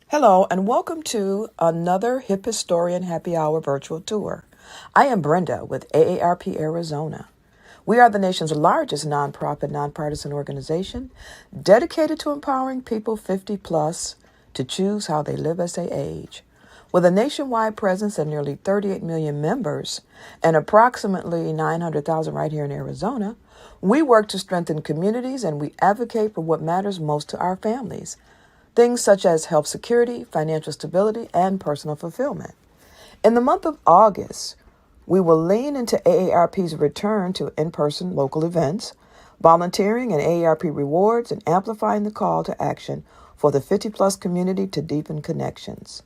Hello, and welcome to another Hip Historian Happy Hour virtual tour. I am Brenda with AARP Arizona. We are the nation's largest nonprofit, nonpartisan organization dedicated to empowering people 50 plus to choose how they live as they age. With a nationwide presence of nearly 38 million members and approximately 900,000 right here in Arizona, we work to strengthen communities and we advocate for what matters most to our families. Things such as health security, financial stability, and personal fulfillment. In the month of August, we will lean into AARP's return to in-person local events, volunteering and AARP rewards, and amplifying the call to action for the 50-plus community to deepen connections.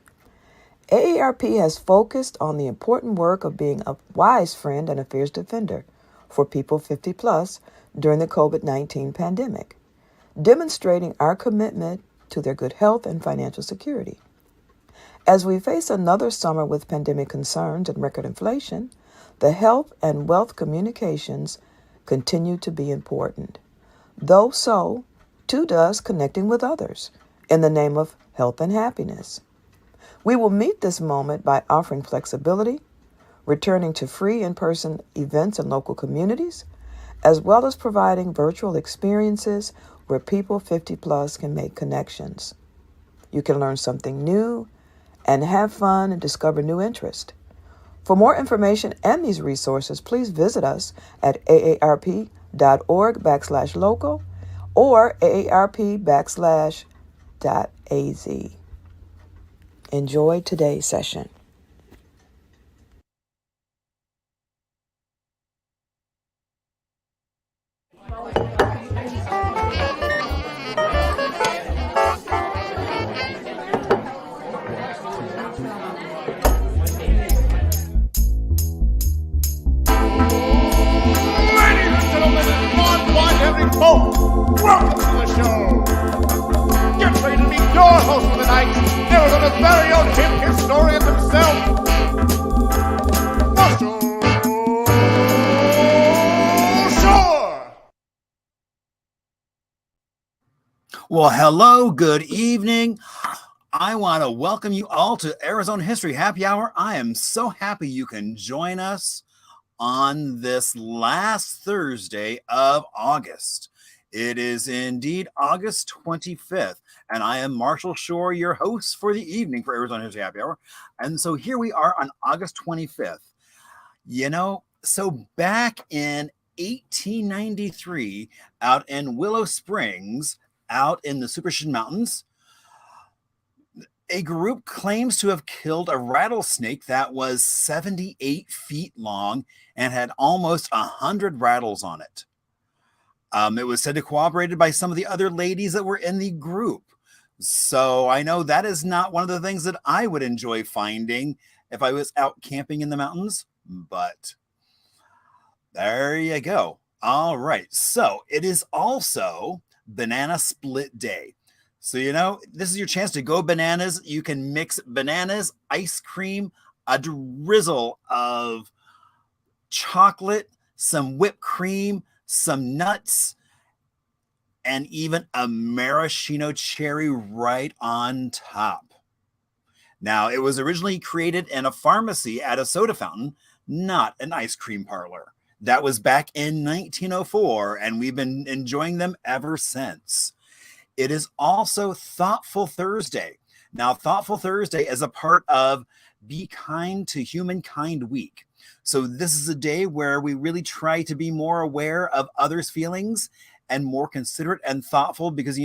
AARP has focused on the important work of being a wise friend and a fierce defender for people 50-plus during the COVID-19 pandemic, demonstrating our commitment to their good health and financial security. As we face another summer with pandemic concerns and record inflation, the health and wealth communications continue to be important. Though so, too does connecting with others in the name of health and happiness. We will meet this moment by offering flexibility, returning to free in-person events in local communities, as well as providing virtual experiences where people 50 plus can make connections. You can learn something new and have fun and discover new interest. For more information and these resources, please visit us at aarp.org/local or aarp.az. Enjoy today's session. Welcome to the show. Get ready to meet your host for the night, Arizona's very own hip historian himself, Sure. Well, hello, good evening. I want to welcome you all to Arizona History Happy Hour. I am so happy you can join us on this last Thursday of August. It is indeed August 25th, and I am Marshall Shore, your host for the evening for Arizona History Happy Hour. And so here we are on August 25th. So back in 1893, out in Willow Springs, out in the Phoenician Mountains, a group claims to have killed a rattlesnake that was 78 feet long and had almost 100 rattles on it. It was said to corroborated by some of the other ladies that were in the group. So I know that is not one of the things that I would enjoy finding if I was out camping in the mountains, but there you go. All right. So it is also Banana Split Day. So, this is your chance to go bananas. You can mix bananas, ice cream, a drizzle of chocolate, some whipped cream, some nuts, and even a maraschino cherry right on top. Now, it was originally created in a pharmacy at a soda fountain, not an ice cream parlor. That was back in 1904, and we've been enjoying them ever since. It is also Thoughtful Thursday. Now, Thoughtful Thursday is a part of Be Kind to Humankind Week. So this is a day where we really try to be more aware of others' feelings and more considerate and thoughtful because,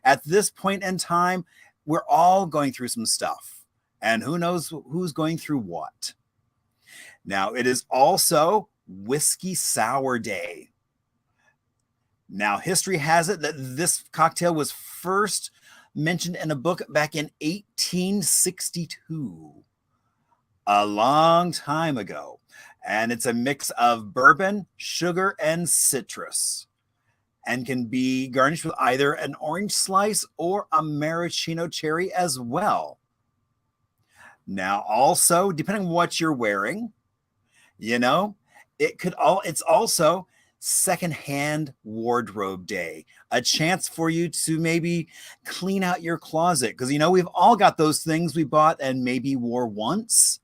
at this point in time, we're all going through some stuff. And who knows who's going through what. Now, it is also Whiskey Sour Day. Now, history has it that this cocktail was first mentioned in a book back in 1862, a long time ago. And it's a mix of bourbon, sugar, and citrus, and can be garnished with either an orange slice or a maraschino cherry as well. Now, also, depending on what you're wearing, it's also secondhand wardrobe day, a chance for you to maybe clean out your closet. Because, you know, we've all got those things we bought and maybe wore once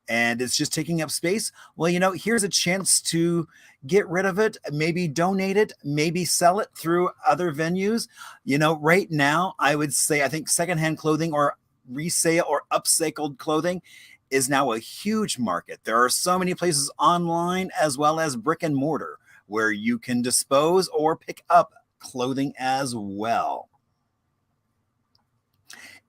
and it's just taking up space. Well, you know, here's a chance to get rid of it, maybe donate it, maybe sell it through other venues. You know, right now, I would say, I think secondhand clothing or resale or upcycled clothing is now a huge market. There are so many places online as well as brick and mortar where you can dispose or pick up clothing as well.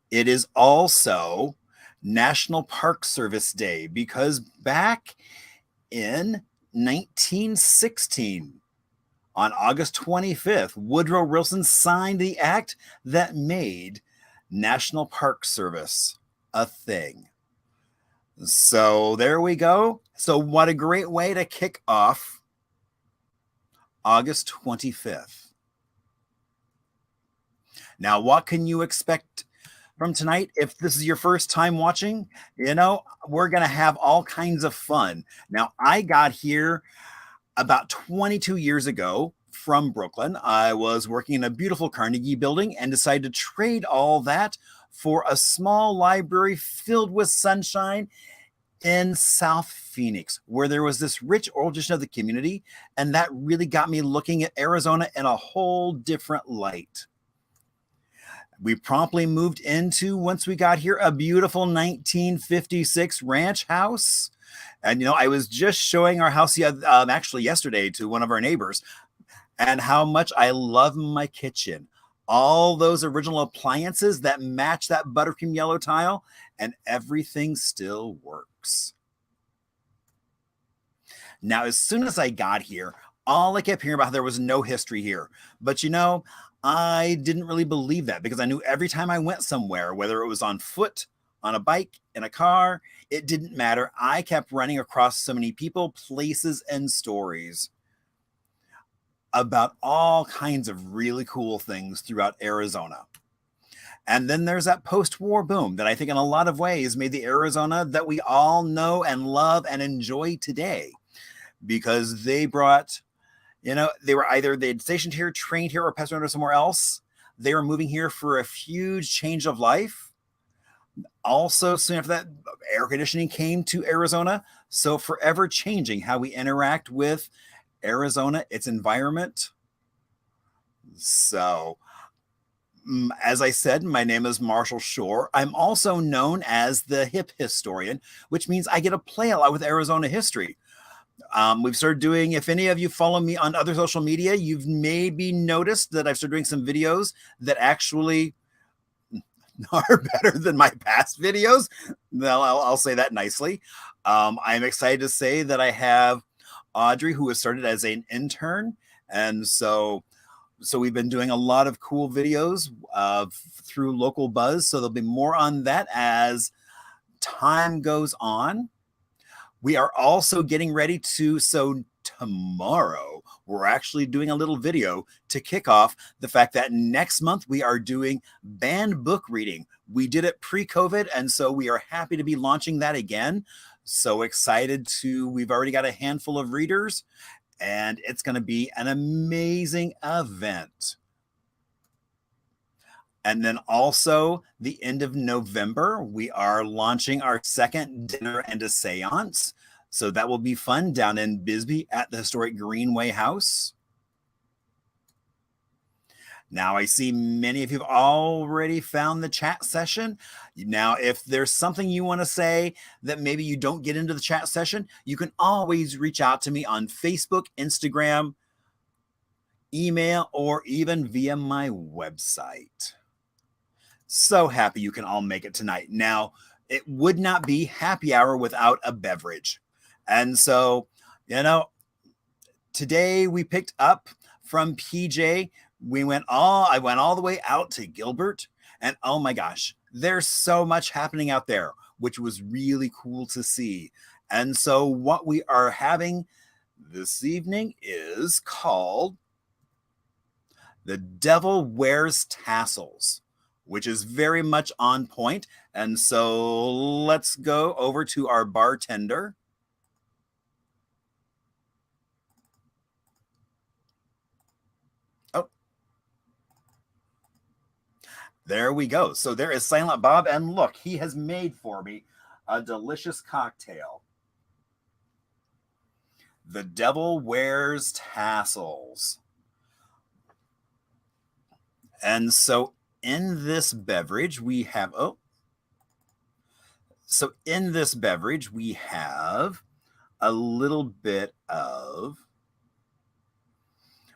It is also National Park Service Day because back in 1916, on August 25th, Woodrow Wilson signed the act that made National Park Service a thing. So there we go. So what a great way to kick off August 25th. Now, what can you expect from tonight? If this is your first time watching, you know, we're going to have all kinds of fun. Now, I got here about 22 years ago from Brooklyn. I was working in a beautiful Carnegie building and decided to trade all that for a small library filled with sunshine in South Phoenix, where there was this rich oral tradition of the community. And that really got me looking at Arizona in a whole different light. We promptly moved into, once we got here, a beautiful 1956 ranch house. And, you know, I was just showing our house actually yesterday to one of our neighbors and how much I love my kitchen. All those original appliances that match that buttercream yellow tile, and everything still works. Now, as soon as I got here, all I kept hearing about, there was no history here. But, you know, I didn't really believe that because I knew every time I went somewhere, whether it was on foot, on a bike, in a car, it didn't matter. I kept running across so many people, places, and stories about all kinds of really cool things throughout Arizona. And then there's that post-war boom that I think in a lot of ways made the Arizona that we all know and love and enjoy today, because they brought, you know, they'd stationed here, trained here, or passed on somewhere else. They were moving here for a huge change of life. Also, soon after that, air conditioning came to Arizona. So forever changing how we interact with Arizona, its environment. So, as I said, my name is Marshall Shore. I'm also known as the hip historian, which means I get to play a lot with Arizona history. We've started doing, if any of you follow me on other social media, you've maybe noticed that I've started doing some videos that actually are better than my past videos. Well, I'll say that nicely. I'm excited to say that I have Audrey, who has started as an intern. And so we've been doing a lot of cool videos through Local Buzz. So there'll be more on that as time goes on. We are also getting ready to, so tomorrow, we're actually doing a little video to kick off the fact that next month we are doing banned book reading. We did it pre-COVID, and so we are happy to be launching that again. So excited we've already got a handful of readers, and it's going to be an amazing event. And then also the end of November, we are launching our second dinner and a seance. So that will be fun down in Bisbee at the historic Greenway House. Now, I see many of you have already found the chat session. Now, if there's something you want to say that maybe you don't get into the chat session, you can always reach out to me on Facebook, Instagram, email, or even via my website. So happy you can all make it tonight. Now, it would not be happy hour without a beverage. And so, you know, today we picked up from PJ. I went all the way out to Gilbert, and oh my gosh, there's so much happening out there, which was really cool to see. And so what we are having this evening is called The Devil Wears Tassels, which is very much on point. And so let's go over to our bartender. There we go. So there is Silent Bob, and look, he has made for me a delicious cocktail. The Devil Wears Tassels. And so in this beverage, we have, a little bit of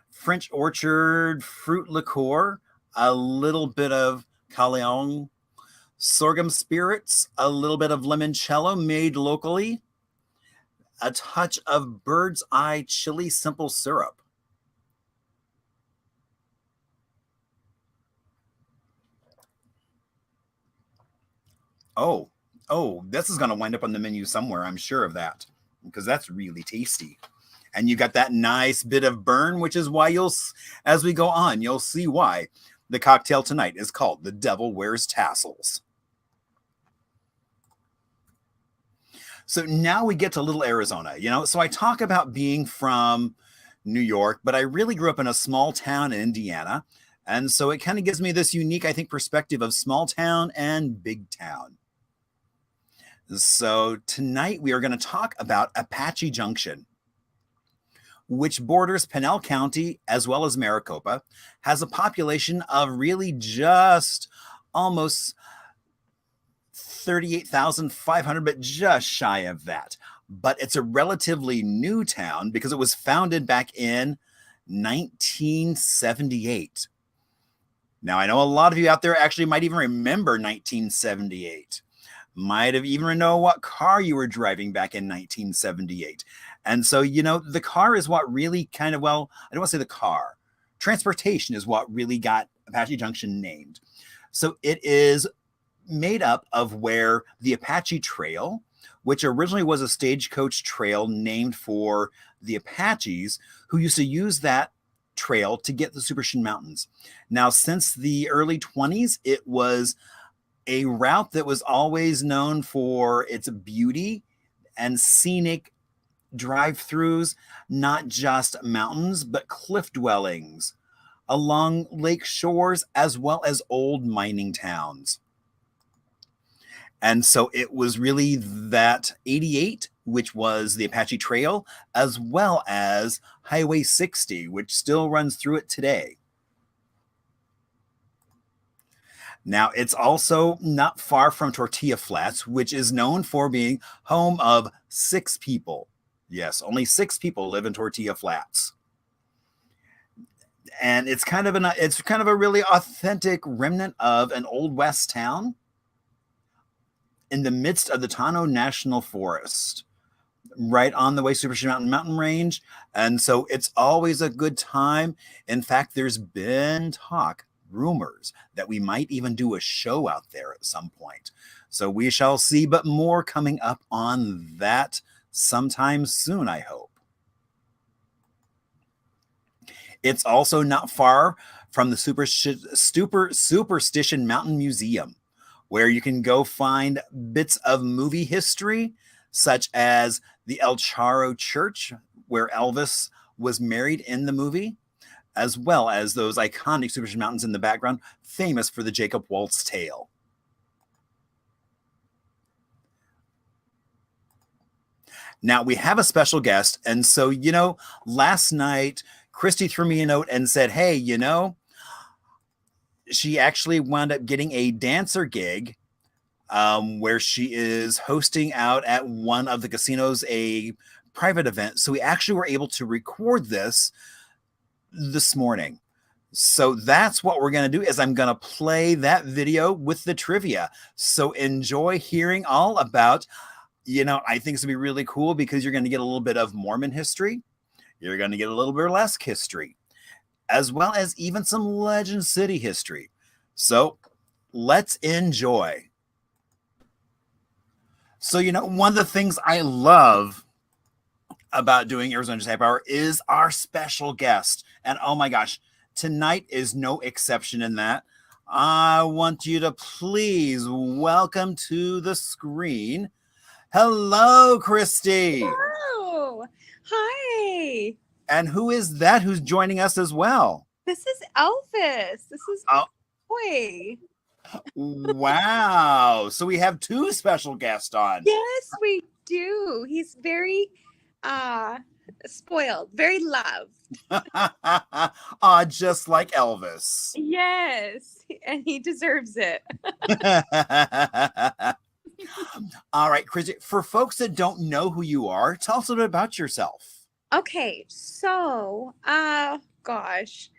French orchard fruit liqueur, a little bit of Calion sorghum spirits, a little bit of limoncello made locally, a touch of bird's eye chili simple syrup. Oh, this is going to wind up on the menu somewhere, I'm sure of that, because that's really tasty. And you got that nice bit of burn, which is why as we go on, you'll see why the cocktail tonight is called The Devil Wears Tassels. So now we get to Little Arizona, so I talk about being from New York, but I really grew up in a small town in Indiana. And so it kind of gives me this unique, I think, perspective of small town and big town. So tonight we are going to talk about Apache Junction, which borders Pinell County as well as Maricopa, has a population of really just almost 38,500, but just shy of that. But it's a relatively new town because it was founded back in 1978. Now, I know a lot of you out there actually might even remember 1978. Might have even know what car you were driving back in 1978. And so, the car is what really kind of, I don't want to say the car. Transportation is what really got Apache Junction named. So it is made up of where the Apache Trail, which originally was a stagecoach trail named for the Apaches, who used to use that trail to get the Superstition Mountains. Now, since the early 20s, it was a route that was always known for its beauty and scenic drive-throughs, not just mountains, but cliff dwellings along lake shores, as well as old mining towns. And so it was really that 88, which was the Apache Trail, as well as Highway 60, which still runs through it today. Now, it's also not far from Tortilla Flats, which is known for being home of 6 people. Yes, only 6 people live in Tortilla Flats. And it's kind of a really authentic remnant of an Old West town in the midst of the Tano National Forest, right on the way Superstition Mountain Range. And so it's always a good time. In fact, there's been rumors that we might even do a show out there at some point. So we shall see, but more coming up on that sometime soon, I hope. It's also not far from the Superstition Mountain Museum, where you can go find bits of movie history, such as the El Charro Church, where Elvis was married in the movie, as well as those iconic Superstition Mountains in the background, famous for the Jacob Waltz tale. Now, we have a special guest, and so, last night, Christy threw me a note and said, hey, she actually wound up getting a dancer gig where she is hosting out at one of the casinos a private event. So we actually were able to record this morning. So that's what we're going to do, is I'm going to play that video with the trivia. So enjoy hearing all about, I think it's going to be really cool because you're going to get a little bit of Mormon history. You're going to get a little burlesque history, as well as even some Legend City history. So let's enjoy. So, one of the things I love about doing Arizona Happy Hour is our special guest. And oh my gosh, tonight is no exception in that. I want you to please welcome to the screen. Hello, Christy. Hello. Hi. And who is that who's joining us as well? This is Elvis. This is Boy. Wow. So we have two special guests on. Yes, we do. He's very spoiled, very loved. Just like Elvis. Yes, and he deserves it. All right, Christy, for folks that don't know who you are, tell us a little bit about yourself. Okay, so gosh.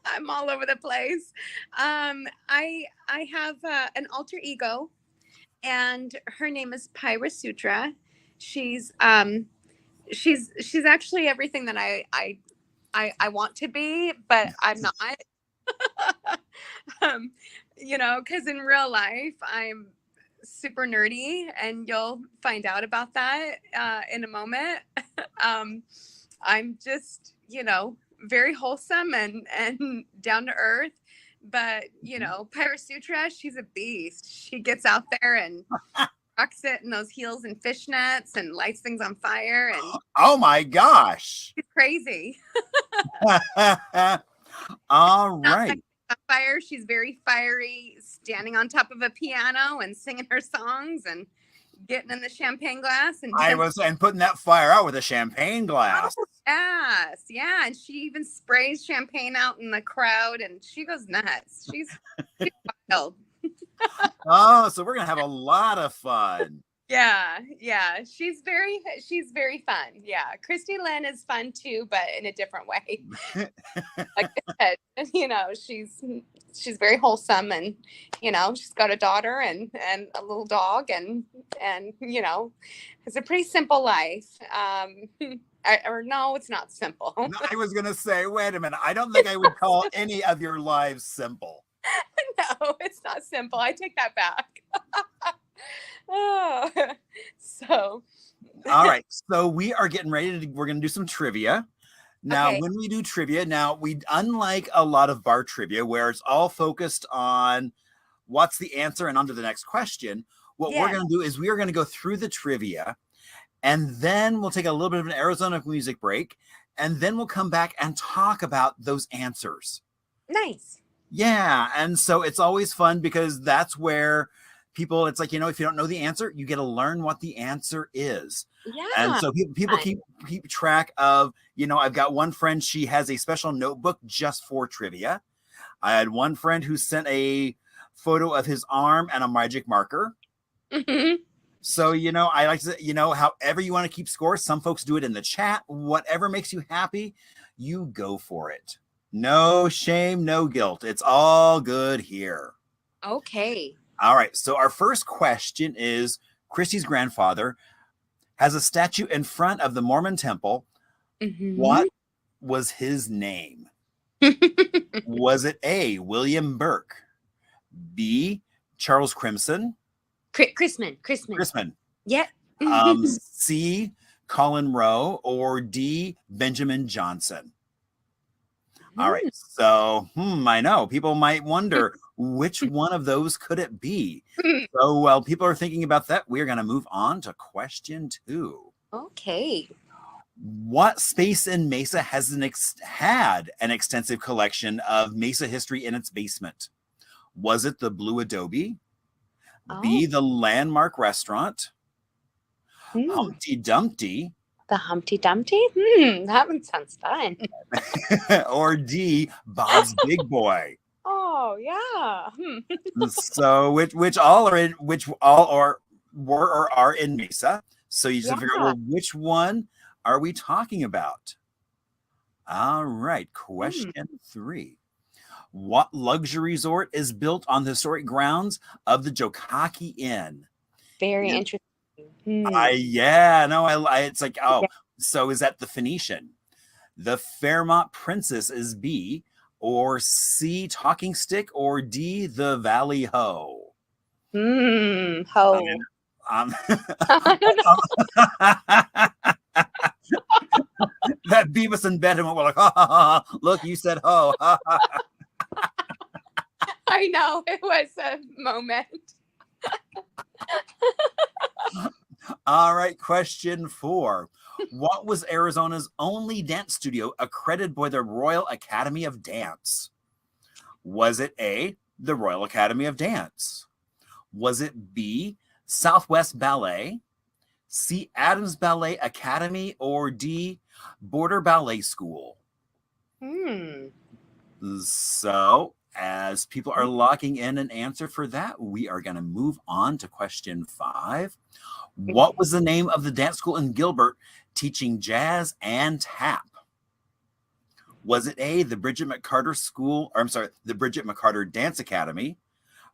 I'm all over the place. I have an alter ego, and her name is Pyrrha Sutra. She's actually everything that I want to be, but I'm not. Because in real life I'm super nerdy, and you'll find out about that in a moment. I'm just, very wholesome and down to earth. But, Pyrrha Sutra, she's a beast. She gets out there and rocks it in those heels and fishnets and lights things on fire. And oh my gosh. she's crazy. All right. On fire. She's very fiery, standing on top of a piano and singing her songs and getting in the champagne glass and putting that fire out with a champagne glass. Oh, yes, yeah, and she even sprays champagne out in the crowd, and she goes nuts. She's wild. Oh, so we're gonna have a lot of fun. Yeah, she's very fun. Yeah, Christy Lynn is fun too, but in a different way. Like I said, she's very wholesome, and she's got a daughter and a little dog, and has a pretty simple life. No, it's not simple. I was gonna say, wait a minute. I don't think I would call any of your lives simple. No, it's not simple. I take that back. Oh, so. All right. So we are getting ready we're going to do some trivia. Now, Okay. when we do trivia, unlike a lot of bar trivia where it's all focused on what's the answer and on to the next question, what we're going to do is we are going to go through the trivia, and then we'll take a little bit of an Arizona music break, and then we'll come back and talk about those answers. Nice. Yeah. And so it's always fun because that's where people, it's like, if you don't know the answer, you get to learn what the answer is. Yeah. And so people keep track of, I've got one friend, she has a special notebook just for trivia. I had one friend who sent a photo of his arm and a magic marker. Mm-hmm. So, I like to, however you want to keep score. Some folks do it in the chat. Whatever makes you happy, you go for it. No shame, no guilt. It's all good here. Okay. All right. So our first question is, Christy's grandfather has a statue in front of the Mormon temple. Mm-hmm. What was his name? Was it A, William Burke, B, Charles Crimson, Chrisman. Yeah. C, Colin Rowe, or D, Benjamin Johnson? All right. So, I know people might wonder which one of those could it be? So while people are thinking about that, we're going to move on to question 2. Okay. What space in Mesa has had an extensive collection of Mesa history in its basement? Was it the Blue Adobe? B, the Landmark Restaurant? Humpty Dumpty? The Humpty Dumpty? That one sounds fun. Or D, Bob's Big Boy? Oh, yeah. So which all are in Mesa. So you just have to figure out, well, which one are we talking about? All right. Question 3. What luxury resort is built on the historic grounds of the Jokaki Inn? Very interesting. It's like, so is that the Phoenician? The Fairmont Princess is B, or C, Talking Stick, or D, the Valley Ho? Ho. That Beavis and Butthead were like, ha, ha, ha, look, you said ho. Ha, ha. I know, it was a moment. All right, question 4. What was Arizona's only dance studio accredited by the Royal Academy of Dance? Was it A, the Royal Academy of Dance? Was it B, Southwest Ballet, C, Adams Ballet Academy, or D, Border Ballet School? So, as people are locking in an answer for that, we are going to move on to question 5. What was the name of the dance school in Gilbert teaching jazz and tap? Was it A, the Bridget McCarter School, or I'm sorry, the Bridget McCarter Dance Academy,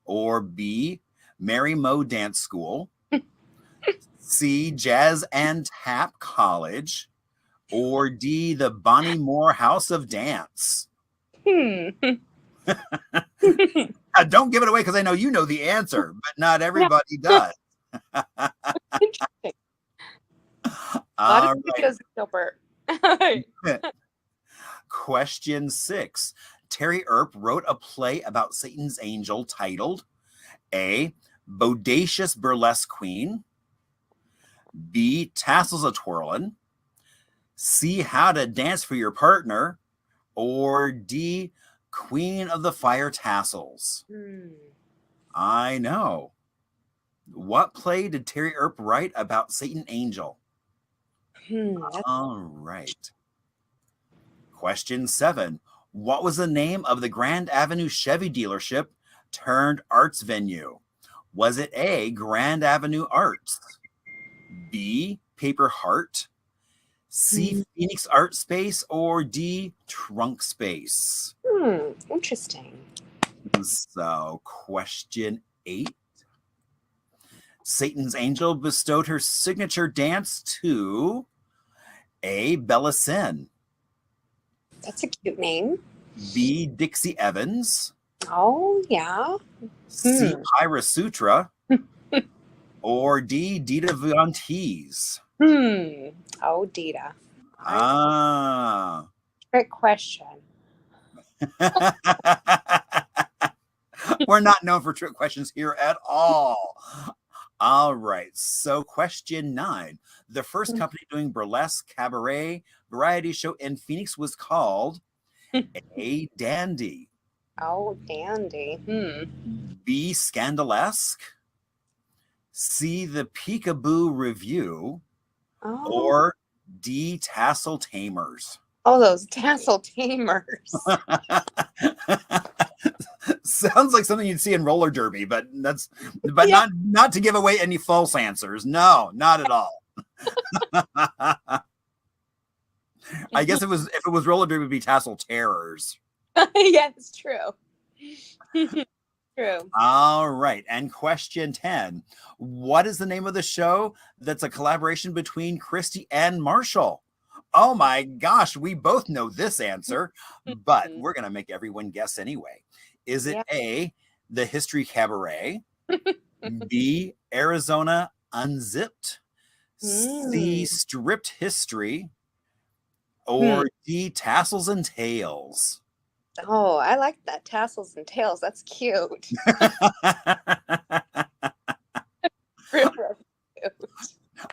or B, Mary Moe Dance School, C, Jazz and Tap College, or D, the Bonnie Moore House of Dance? Don't give it away because I know you know the answer, but not everybody does. Interesting. All right. Gilbert. Question 6. Terry Earp wrote a play about Satan's angel titled A, Bodacious Burlesque Queen, B, Tassels a Twirlin', C, How to Dance for Your Partner, or D, Queen of the Fire Tassels? I know. What play did Terry Earp write about Satan Angel? All right. Question 7. What was the name of the Grand Avenue Chevy dealership turned arts venue? Was it A, Grand Avenue Arts, B, Paper Heart, C, Phoenix Art Space, or D, Trunk Space? Interesting. So, question 8. Satan's angel bestowed her signature dance to A, Bella Sin, That's a cute name. B, Dixie Evans, Oh, yeah. C, Pyrrha Sutra, or D, Dita Von Teese? Oh, Dita. Ah. Trick question. We're not known for trick questions here at all. All right. So question 9. The first company doing burlesque cabaret variety show in Phoenix was called A, Dandy, Oh, dandy. B, Scandalesque, C, the Peekaboo Review, Oh. or D, Tassel Tamers? Oh, those tassel tamers. Sounds like something you'd see in roller derby, but yeah. not to give away any false answers. No, not at all. I guess if it was roller derby, it'd be Tassel Terrors. Yeah, it's true. True. All right. And question 10. What is the name of the show that's a collaboration between Christy and Marshall? Oh my gosh, we both know this answer, but we're going to make everyone guess anyway. Is it A, The History Cabaret, B, Arizona Unzipped, C, Stripped History, or D, Tassels and Tails? Oh, I like that. Tassels and tails. That's cute.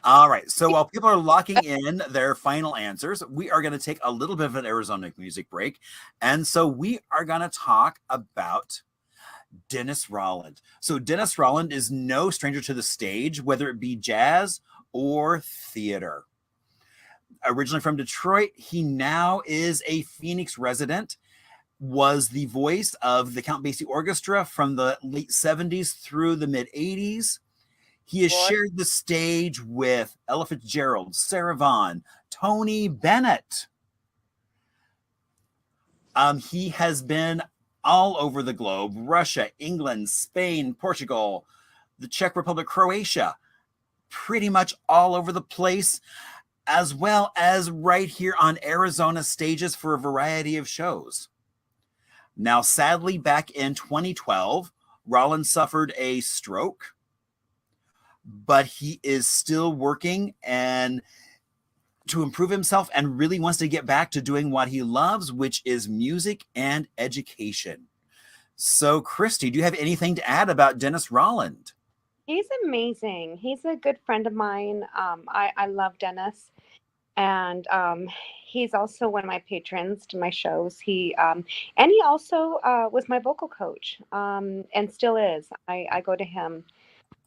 All right. So while people are locking in their final answers, we are going to take a little bit of an Arizona music break. And so we are going to talk about Dennis Rolland. So Dennis Rolland is no stranger to the stage, whether it be jazz or theater. Originally from Detroit, he now is a Phoenix resident, was the voice of the Count Basie Orchestra from the late 70s through the mid 80s. He has shared the stage with Ella Fitzgerald, Sarah Vaughan, Tony Bennett. He has been all over the globe: Russia, England, Spain, Portugal, the Czech Republic, Croatia, pretty much all over the place, as well as right here on Arizona stages for a variety of shows. Now, sadly, back in 2012, Rolland suffered a stroke, but he is still working and to improve himself and really wants to get back to doing what he loves, which is music and education. So, Christy, do you have anything to add about Dennis Rolland? He's amazing. He's a good friend of mine. I love Dennis. And he's also one of my patrons to my shows. And he also was my vocal coach, and still is. I go to him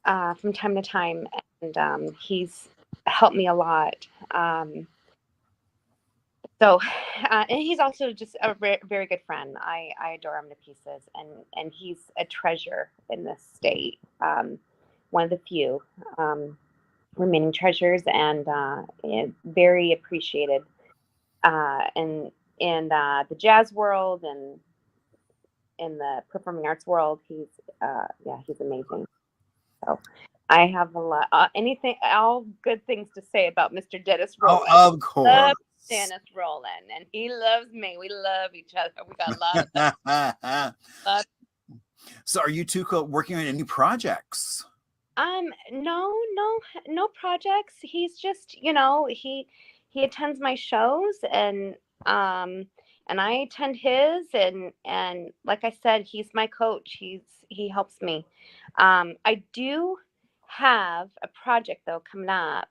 from time to time, and he's helped me a lot. And he's also just a very good friend. I adore him to pieces, and he's a treasure in this state. One of the few remaining treasures, and very appreciated in the jazz world and in the performing arts world. He's amazing. So I have a lot, all good things to say about Mr. Dennis Rowland. Oh, of course. Love Dennis Rowland, and he loves me. We love each other. We got a lot of So are you two working on any projects? No projects. He's just, he attends my shows, and I attend his, and like I said, he's my coach. He helps me. I do have a project though coming up.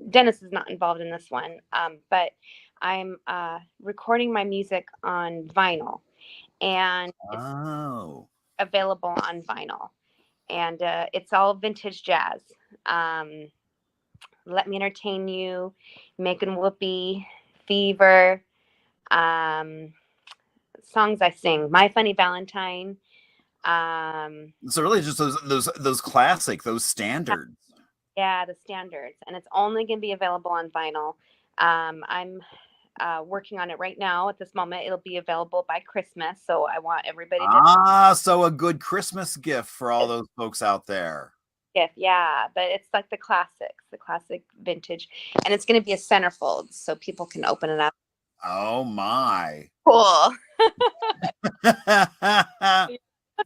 Dennis is not involved in this one, but I'm recording my music on vinyl, and it's available on vinyl, and it's all vintage jazz. Let Me Entertain You, Making Whoopee, Fever, songs I sing, My Funny Valentine. So really just those classic, those standards. Yeah, the standards. And it's only going to be available on vinyl. I'm working on it right now at this moment. It'll be available by Christmas. So I want everybody to... So a good Christmas gift for all those folks out there. Yeah, but it's like the classic vintage. And it's going to be a centerfold so people can open it up. Oh, my. Cool. Don't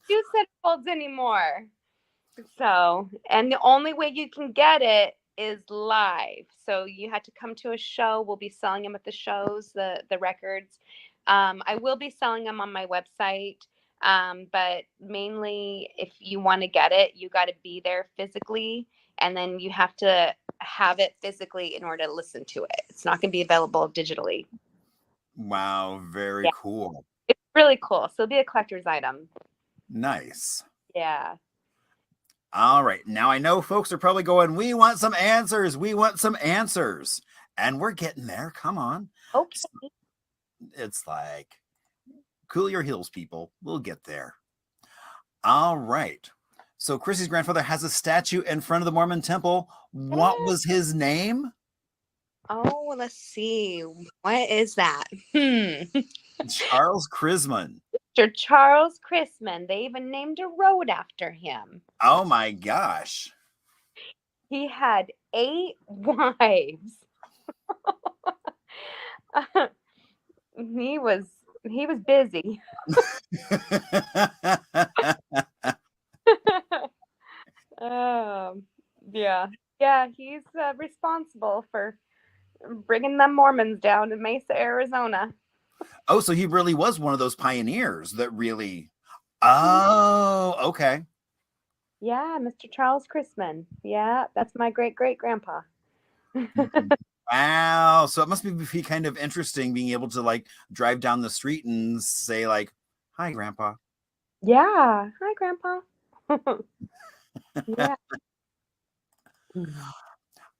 do centerfolds anymore. So, and the only way you can get it is live. So you had to come to a show. We'll be selling them at the shows, the records. I will be selling them on my website. But mainly if you want to get it, you got to be there physically, and then you have to have it physically in order to listen to it. It's not going to be available digitally. Wow. Very cool. It's really cool. So it'll be a collector's item. Nice. Yeah. All right. Now I know folks are probably going, we want some answers. We want some answers. And we're getting there. Come on. Okay. It's like, cool your heels, people. We'll get there. All right. So Christy's grandfather has a statue in front of the Mormon temple. What was his name? Oh, let's see. What is that? Charles Chrisman. Mr. Charles Chrisman. They even named a road after him. Oh my gosh. He had 8 wives. He was busy. Yeah, he's responsible for bringing them Mormons down to Mesa, Arizona. Oh, so he really was one of those pioneers that really... Oh, okay. Yeah, Mr. Charles Chrisman. Yeah, that's my great-great-grandpa. Wow. So it must be kind of interesting being able to like drive down the street and say like, hi, Grandpa. Yeah. Hi, Grandpa. Yeah.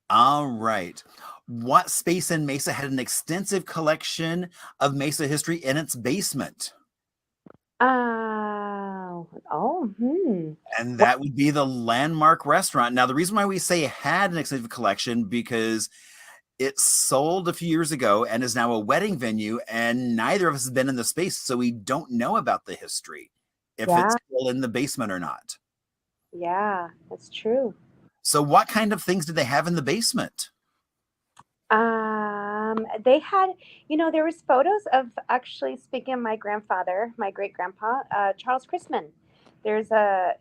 All right. What space in Mesa had an extensive collection of Mesa history in its basement? And that would be the Landmark Restaurant. Now, the reason why we say it had an extensive collection because it sold a few years ago and is now a wedding venue, and neither of us has been in the space, so we don't know about the history, if it's still in the basement or not. Yeah, that's true. So what kind of things did they have in the basement? They had, there was photos of, actually, speaking of my grandfather, my great-grandpa, Charles Chrisman. There's it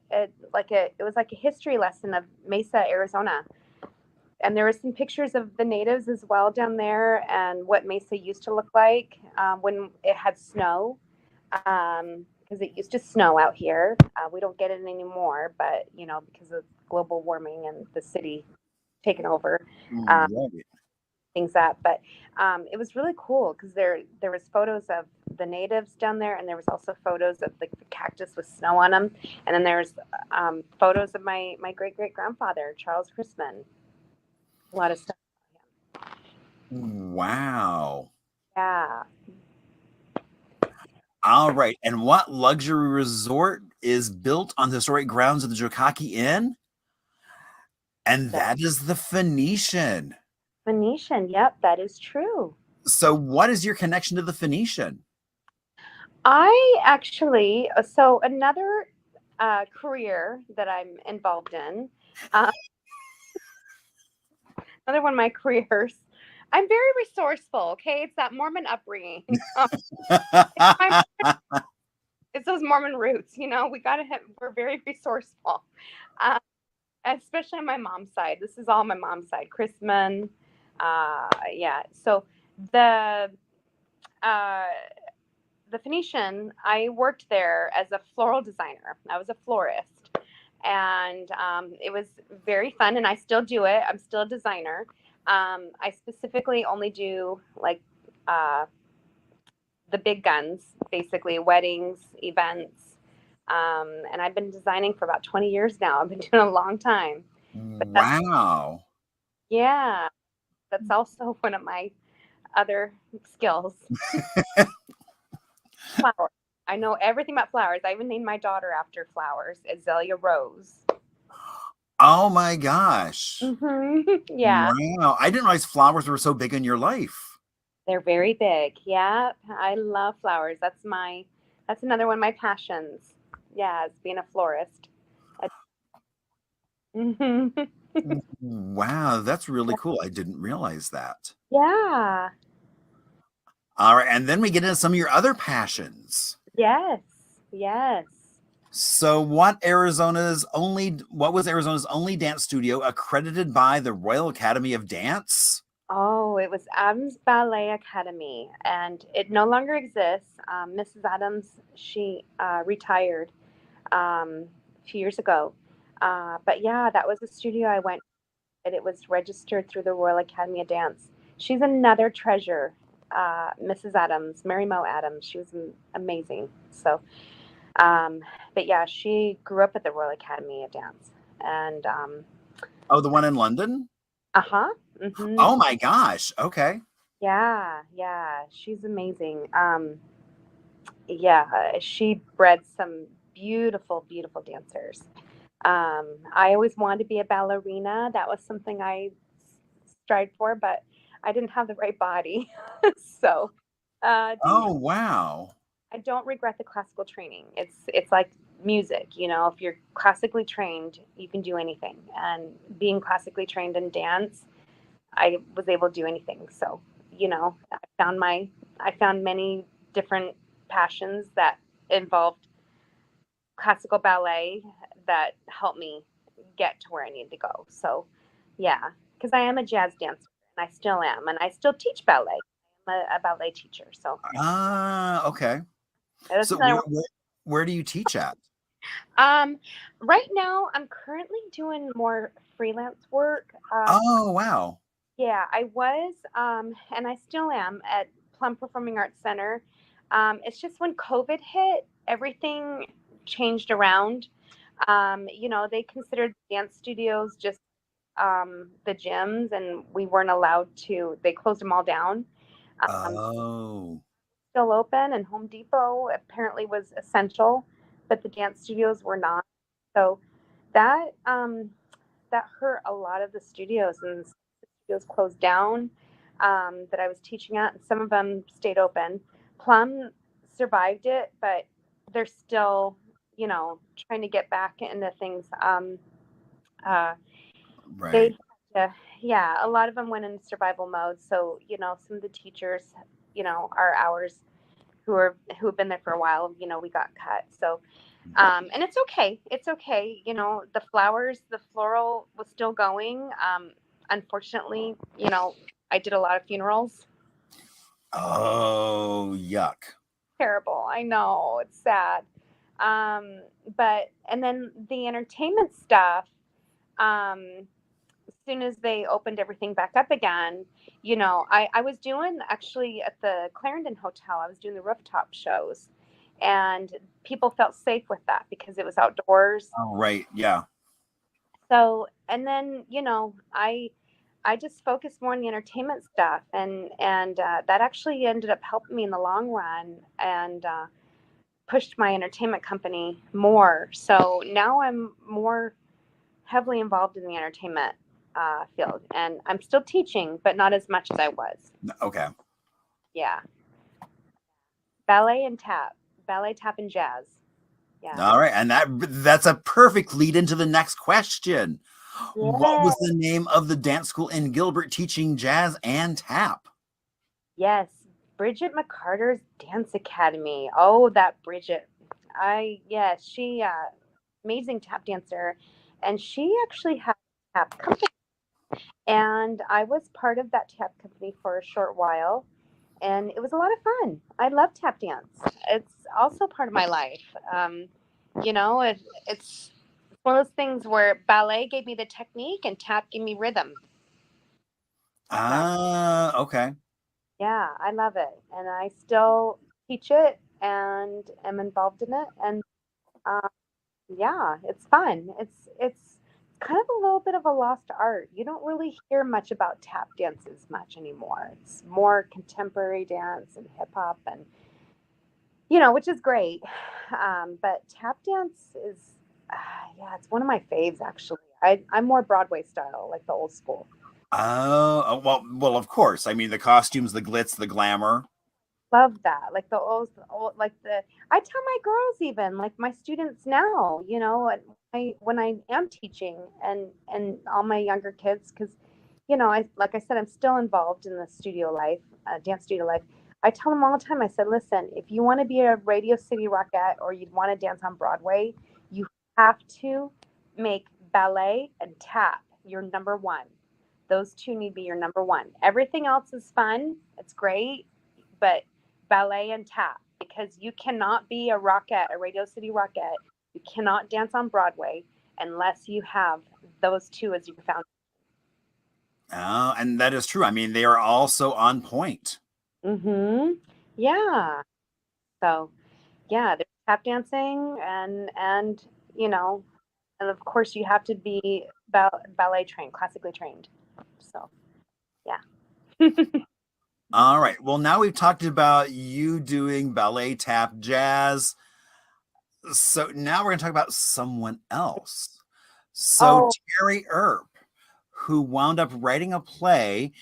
was like a history lesson of Mesa, Arizona. And there were some pictures of the natives as well down there and what Mesa used to look like when it had snow, because it used to snow out here. We don't get it anymore, but, because of global warming and the city taken over um, Right. things up. But it was really cool because there was photos of the natives down there, and there was also photos of like the cactus with snow on them, and then there's photos of my great great grandfather Charles Chrisman. A lot of stuff. Wow. Yeah. All right. And what luxury resort is built on the historic grounds of the Jokaki Inn? And that is the Phoenician. Phoenician. Yep, that is true. So, what is your connection to the Phoenician? I actually, so another career that I'm involved in, uh, another one of my careers. I'm very resourceful. Okay, it's that Mormon upbringing. It's those Mormon roots. We're very resourceful, uh, especially on my mom's side. This is all my mom's side. Chrisman, yeah. So the uh, the Phoenician, I worked there as a floral designer. I was a florist, and it was very fun. And I still do it. I'm still a designer. I specifically only do like uh, the big guns, basically weddings, events. And I've been designing for about 20 years now. I've been doing a long time. But Wow. yeah, that's also one of my other skills. Flowers. I know everything about flowers. I even named my daughter after flowers, Azalea Rose. Oh my gosh. Yeah. Wow. I didn't realize flowers were so big in your life. They're very big. Yeah. I love flowers. That's another one of my passions. Yeah, is being a florist. Wow, that's really cool. I didn't realize that. Yeah. All right, and then we get into some of your other passions. Yes. Yes. So, what was Arizona's only dance studio accredited by the Royal Academy of Dance? Oh, it was Adams Ballet Academy, and it no longer exists. Mrs. Adams, she retired a few years ago. But yeah, that was a studio I went, and it was registered through the Royal Academy of Dance. She's another treasure, Mrs. Adams, Mary Mo Adams. She was amazing. So, but yeah, she grew up at the Royal Academy of Dance, and Oh, the one in London? uh-huh. Mm-hmm. Oh my gosh. Okay. Yeah, she's amazing. Yeah, she bred some beautiful, beautiful dancers. I always wanted to be a ballerina. That was something I strived for, but I didn't have the right body. So, Oh, wow. I don't regret the classical training. It's like music, if you're classically trained, you can do anything. And being classically trained in dance, I was able to do anything. So, I found many different passions that involved classical ballet that helped me get to where I need to go. So, yeah, because I am a jazz dancer and I still am, and I still teach ballet. I'm a ballet teacher. So, Okay. that's So, another where do you teach at? Right now, I'm currently doing more freelance work. Oh, wow. Yeah, I was, and I still am at Plum Performing Arts Center. It's just when COVID hit, everything changed around. They considered dance studios just the gyms, and we weren't allowed to. They closed them all down. Oh. Still open, and Home Depot apparently was essential, but the dance studios were not. So that hurt a lot of the studios, and the studios closed down that I was teaching at, and some of them stayed open. Plum survived it, but they're still, trying to get back into things. Right. Yeah, a lot of them went into survival mode. So, some of the teachers, are ours who have been there for a while, we got cut. So, and it's okay. It's okay. The flowers, the floral was still going. Unfortunately, I did a lot of funerals. Oh, yuck. Terrible. I know. It's sad. And then the entertainment stuff. soon as they opened everything back up again, I was doing actually at the Clarendon Hotel, I was doing the rooftop shows, and people felt safe with that because it was outdoors. Oh, right. Yeah. So, and then, I just focused more on the entertainment stuff, and that actually ended up helping me in the long run, and pushed my entertainment company more. So now I'm more heavily involved in the entertainment field, and I'm still teaching, but not as much as I was. Okay. Yeah, ballet and tap, ballet, tap, and jazz. Yeah. All right. And that's a perfect lead into the next question. What Yeah. was the name of the dance school in Gilbert teaching jazz and tap? Yes, Bridget McCarter's Dance Academy. Oh, that Bridget. Yes, she amazing tap dancer, and she actually had a tap company, and I was part of that tap company for a short while, and it was a lot of fun. I love tap dance. It's also part of my life. It's one of those things where ballet gave me the technique and tap gave me rhythm. So Okay. yeah, I love it, and I still teach it and am involved in it, and uh, yeah, it's fun. It's kind of a little bit of a lost art. You don't really hear much about tap dances much anymore. It's more contemporary dance and hip hop, and which is great. But tap dance is, yeah, it's one of my faves actually. I'm more Broadway style, like the old school. Well, of course. I mean, the costumes, the glitz, the glamour. Love that. Like the old, like I tell my girls, even like my students now, and when I am teaching, and all my younger kids, because, like I said, I'm still involved in the studio life, dance studio life. I tell them all the time, I said, listen, if you want to be a Radio City Rockette or you'd want to dance on Broadway, you have to make ballet and tap your number one. Those two need to be your number one. Everything else is fun. It's great, but ballet and tap, because you cannot be a rockette, a Radio City Rockette. You cannot dance on Broadway unless you have those two as your foundation. And that is true. I mean, they are also on point. Mm-hmm. Yeah. So yeah, there's tap dancing, and you know, and of course you have to be ballet trained, classically trained. So yeah. All right. Well, now we've talked about you doing ballet, tap, jazz. So now we're going to talk about someone else. So Oh, Terry Earp, who wound up writing a play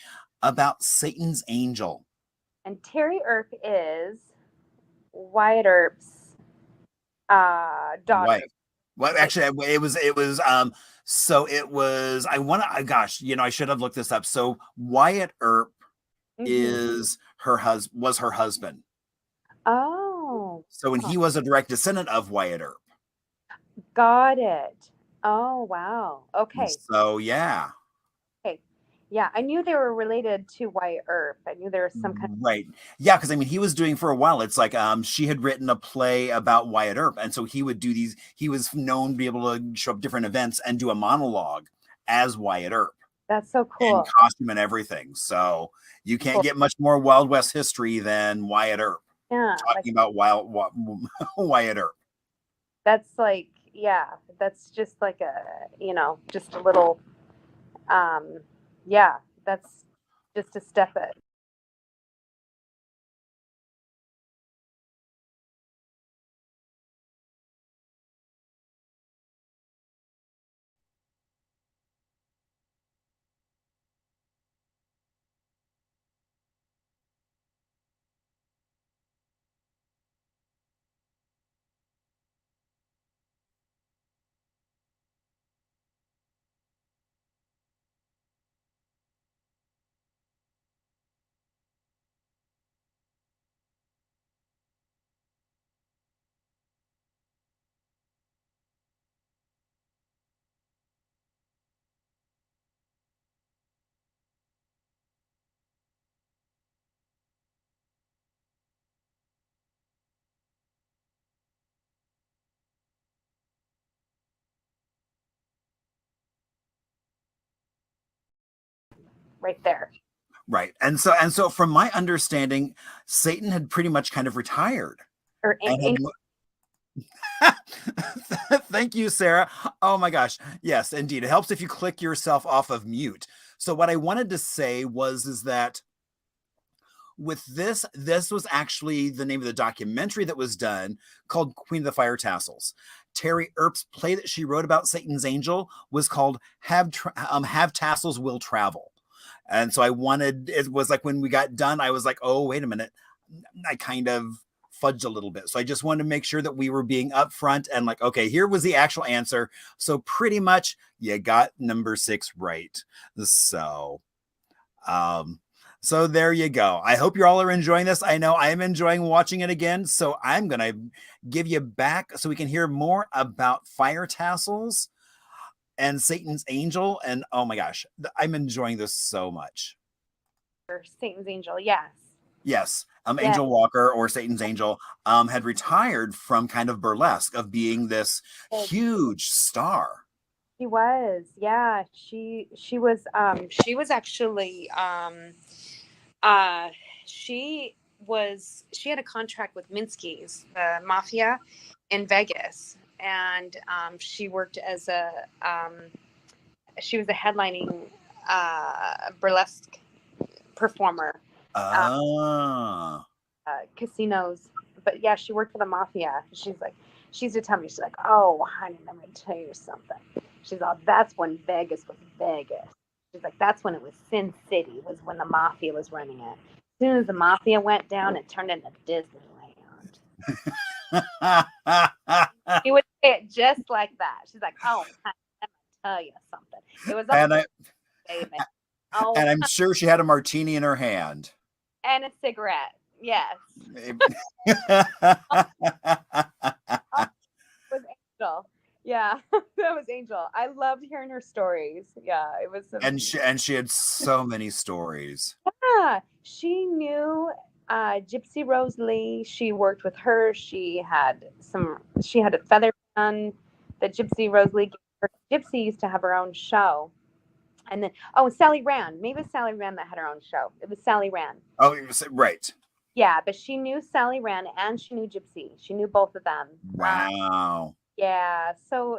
about Satan's angel. and Terry Earp is Wyatt Earp's daughter. Right. Well, Like, actually, so it was, gosh, I should have looked this up. So Wyatt Earp mhm. is was her husband. Oh, So when he was a direct descendant of Wyatt Earp. got it. Oh, wow. Okay. So yeah. Okay. Yeah, I knew they were related to Wyatt Earp. I knew there was some kind Right. Yeah, because I mean he was doing for a while. It's like she had written a play about Wyatt Earp, and so he would do these, he was known to be able to show up different events and do a monologue as Wyatt Earp that's so in cool. costume and everything. So you can't Cool. get much more Wild West history than Wyatt Earp Yeah, like talking about Wyatt Earp. that's like, yeah, that's just like just a little um yeah, that's just a step it. right there. Right. And so from my understanding, Satan had pretty much kind of retired. Or Thank you, Sarah. Oh my gosh. Yes, indeed. It helps if you click yourself off of mute. So what I wanted to say is that with this was actually the name of the documentary that was done called Queen of the Fire Tassels. Terry Earp's play that she wrote about Satan's Angel was called Have Tassels Will Travel. And so it was like when we got done, I was like, oh, wait a minute. I kind of fudged a little bit. So I just wanted to make sure that we were being upfront and like, okay, here was the actual answer. So pretty much you got number 6 right. So there you go. I hope you all are enjoying this. I know I am enjoying watching it again. So I'm going to give you back so we can hear more about Fire Tassels and Satan's Angel. And oh my gosh, I'm enjoying this so much. Satan's Angel, yes. Yes. Angel Walker, or Satan's Angel, had retired from kind of burlesque, of being this huge star. She was, yeah. She was actually she had a contract with Minsky's, the mafia in Vegas, and she worked as she was a headlining burlesque performer. Casinos, but yeah, she worked for the mafia. She used to tell me, she's like, oh honey, let me tell you something. She's like, that's when Vegas was Vegas. She's like, that's when it was Sin City, was when the mafia was running it. As soon as the mafia went down, it turned into Disneyland. She would say it just like that. She's like, oh honey, let me tell you something. It was and I'm sure she had a martini in her hand. And a cigarette, yes. Was Angel. Yeah, that was Angel. I loved hearing her stories. Yeah, it was. And she had so many stories. Yeah, she knew Gypsy Rose Lee. She worked with her. She had a feather fan that Gypsy Rose Lee gave her. Gypsy used to have her own show. And then, Sally Rand. Maybe it was Sally Rand that had her own show. It was Sally Rand. Oh, it was, right. Yeah, but she knew Sally Rand and she knew Gypsy. She knew both of them. Wow. Yeah. So,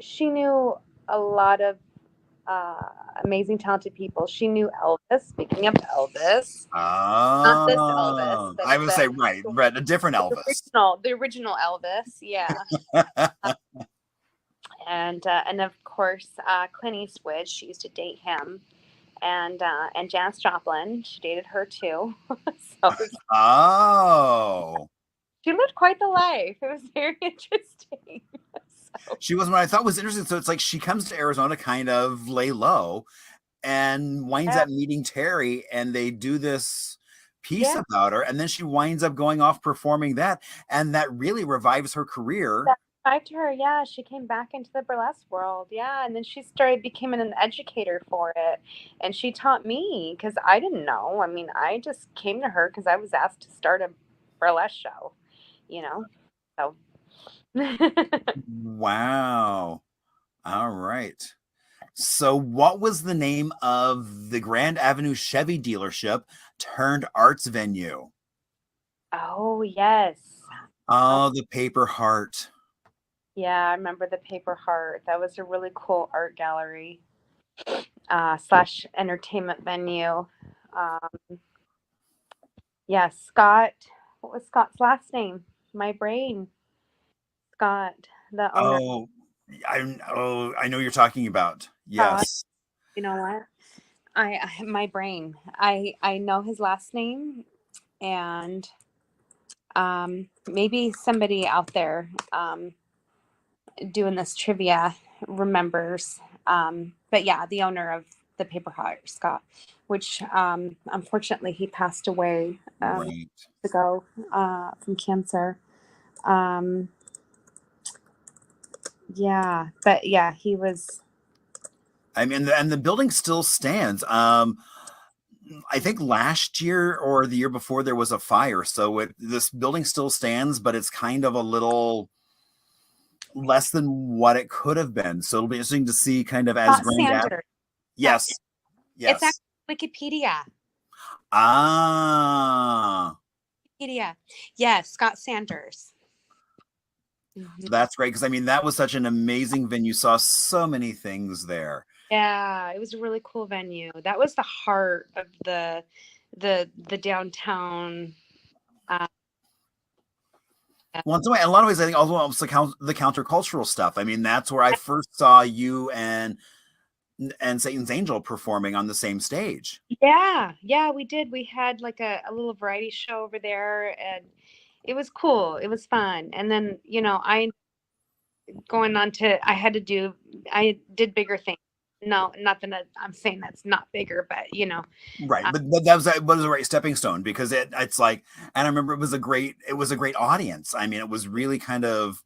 she knew a lot of amazing, talented people. She knew Elvis. Speaking of Elvis. Not this Elvis. I would say, right. A different Elvis. The original Elvis. Yeah. And of course, Clint Eastwood. She used to date him, and Janis Joplin. She dated her too. She lived quite the life. It was very interesting. She was what I thought was interesting. So it's like she comes to Arizona, kind of lay low, and winds up meeting Terry, and they do this piece about her, and then she winds up going off performing that, and that really revives her career. To her, yeah, she came back into the burlesque world, yeah, and then she became an educator for it, and she taught me because I didn't know. I mean, I just came to her because I was asked to start a burlesque show, So, wow, all right. So, what was the name of the Grand Avenue Chevy dealership turned arts venue? Oh yes. Oh, the Paper Heart. Yeah, I remember the Paper Heart. That was a really cool art gallery / entertainment venue. Scott. What was Scott's last name? My brain. Scott, the owner. I know you're talking about. Yes. You know what? My brain. I know his last name, and maybe somebody out there doing this trivia remembers, but yeah, the owner of the Paper Heart, Scott, which unfortunately he passed away ago from cancer. He was. I mean, and the building still stands. I think last year or the year before there was a fire, so this building still stands, but it's kind of a little less than what it could have been. So it'll be interesting to see kind of as Sanders. Yes. Yes. It's actually Wikipedia. Ah. Wikipedia. Yes, Scott Sanders. Mm-hmm. That's great, because I mean that was such an amazing venue. Saw so many things there. Yeah, it was a really cool venue. That was the heart of the downtown. Well, in a lot of ways, I think also the countercultural stuff. I mean, that's where I first saw you and Satan's Angel performing on the same stage. Yeah, we did. We had like a little variety show over there, and it was cool. It was fun. And then, I did bigger things. No, nothing that I'm saying that's not bigger, but Right, but that was a great stepping stone, because it's like, and I remember it was a great audience. I mean, it was really kind of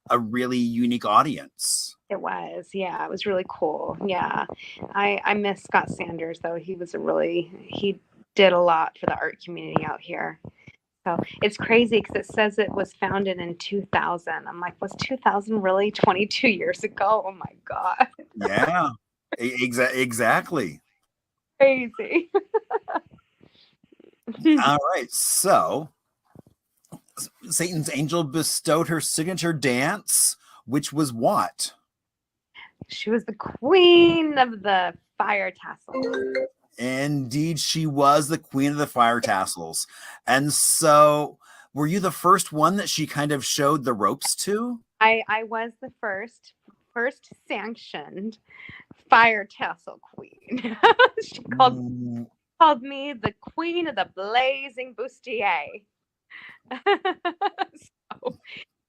a really unique audience. It was, yeah, it was really cool. Yeah, I miss Scott Sanders though. He did a lot for the art community out here. So it's crazy because it says it was founded in 2000. I'm like, was 2000 really 22 years ago? Oh my God. Yeah, exactly. Crazy. All right, so Satan's Angel bestowed her signature dance, which was what? She was the queen of the fire tassels. Indeed, she was the queen of the fire tassels. And so, were you the first one that she kind of showed the ropes to? I was the first sanctioned fire tassel queen. She called me the queen of the blazing bustier.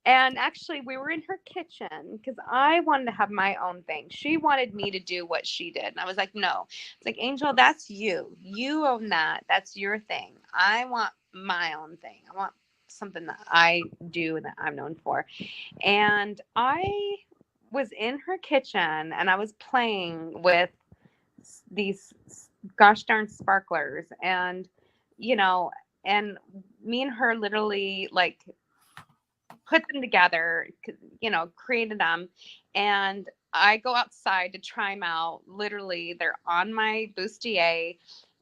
And actually, we were in her kitchen because I wanted to have my own thing. She wanted me to do what she did. And I was like, no. It's like, Angel, that's you. You own that. That's your thing. I want my own thing. I want something that I do and that I'm known for. And I was in her kitchen and I was playing with these gosh darn sparklers. And, and me and her literally like put them together, created them. And I go outside to try them out. Literally, they're on my bustier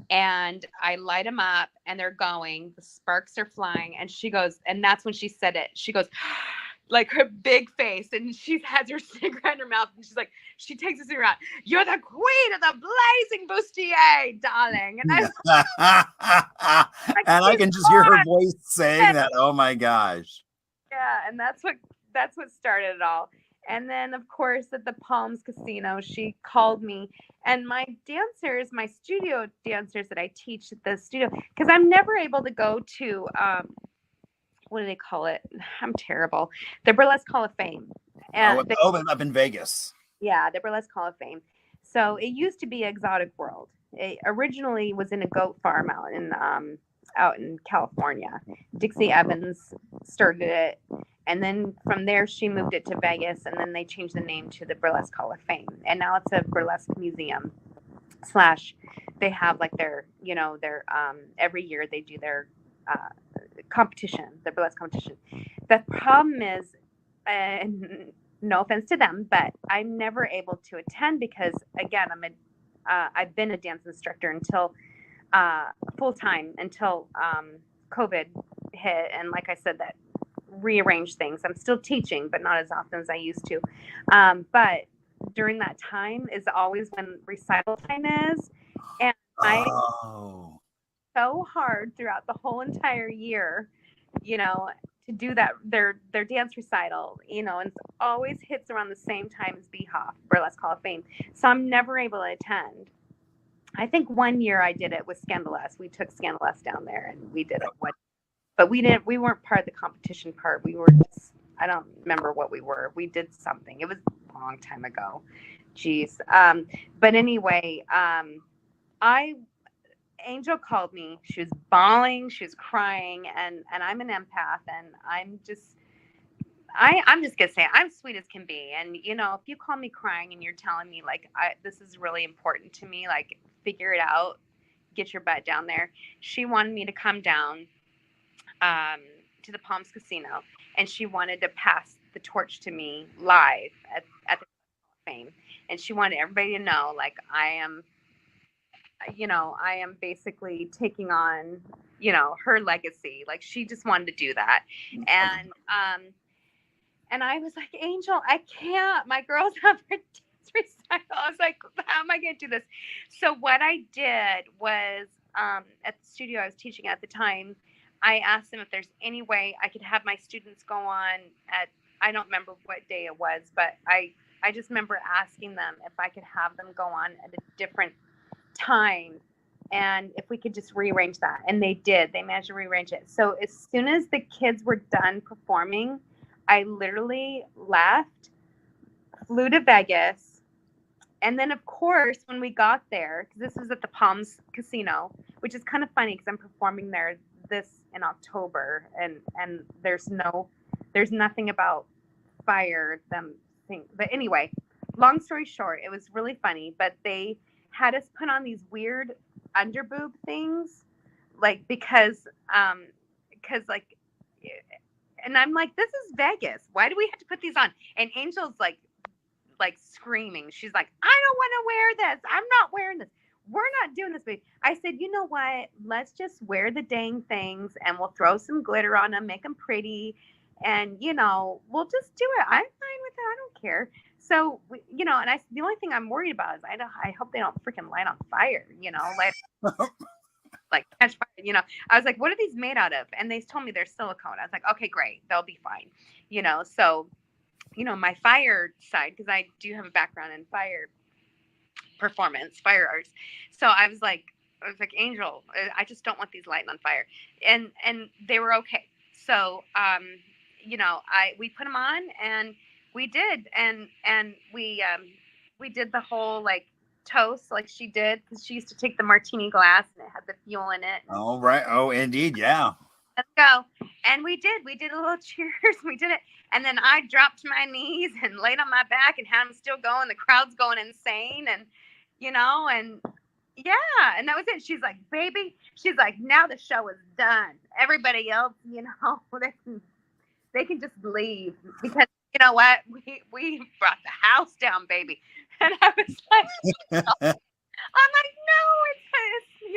and I light them up and they're going. The sparks are flying. And she goes, and that's when she said it. She goes, like her big face, and she has her cigarette in her mouth. And she's like, she takes a cigarette. You're the queen of the blazing bustier, darling. And I can just hear her voice saying that. Oh my gosh. Yeah, and that's what started it all. And then, of course, at the Palms Casino, she called me, and my studio dancers that I teach at the studio, because I'm never able to go to, what do they call it? I'm terrible. The Burlesque Hall of Fame. Up in Vegas. Yeah, the Burlesque Hall of Fame. So it used to be Exotic World. It originally was in a goat farm out in California. Dixie Evans started it, and then from there she moved it to Vegas, and then they changed the name to the Burlesque Hall of Fame, and now it's a burlesque museum / they have like their every year they do their competition, the burlesque competition. The problem is, and no offense to them, but I'm never able to attend because again I've been a dance instructor until full time until COVID hit, and like I said, that rearranged things. I'm still teaching, but not as often as I used to. But during that time is always when recital time is, and I so hard throughout the whole entire year, to do that their dance recital, and it always hits around the same time as BHOF, Burlesque Hall of Fame. So I'm never able to attend. I think one year I did it with Scandalous. We took Scandalous down there and we did it. But we weren't part of the competition part. We were just, I don't remember what we were. We did something. It was a long time ago. Jeez. But anyway, Angel called me. She was bawling. She was crying. And I'm an empath. And I'm just gonna say I'm sweet as can be. And if you call me crying and you're telling me like this is really important to me, like figure it out, get your butt down there. She wanted me to come down to the Palms Casino, and she wanted to pass the torch to me live at the Hall of Fame. And she wanted everybody to know, like, I am you know, I am basically taking on, her legacy. Like, she just wanted to do that. And I was like, Angel, I can't. My girls have her dance recital. I was like, how am I going to do this? So what I did was, at the studio I was teaching at the time, I asked them if there's any way I could have my students go on at, I don't remember what day it was, but I just remember asking them if I could have them go on at a different time and if we could just rearrange that. And they did. They managed to rearrange it. So as soon as the kids were done performing, I literally left, flew to Vegas. And then, of course, when we got there, because this was at the Palms Casino, which is kind of funny because I'm performing there this in October, and there's nothing about fire them thing. But anyway, long story short, it was really funny. But they had us put on these weird underboob things, like because like. And I'm like, this is Vegas. Why do we have to put these on? And Angel's like screaming. She's like, I don't want to wear this. I'm not wearing this. We're not doing this. I said, you know what? Let's just wear the dang things and we'll throw some glitter on them, make them pretty. And, we'll just do it. I'm fine with it. I don't care. So, and the only thing I'm worried about is I hope they don't freaking light on fire, like catch fire, I was like, what are these made out of? And they told me they're silicone. I was like, okay, great. They'll be fine. So, my fire side, because I do have a background in fire performance, fire arts. So I was like, Angel, I just don't want these lighting on fire. And they were okay. So, we put them on and we did. And we did the whole like toast like she did, because she used to take the martini glass and it had the fuel in it. Oh, right. Oh, indeed. Yeah. Let's go. And we did a little cheers. We did it. And then I dropped to my knees and laid on my back and had them still going. The crowd's going insane. And, and yeah. And that was it. She's like, baby, she's like, now the show is done. Everybody else, they can just leave, because you know what? We brought the house down, baby. And I was like, I'm like, no, it's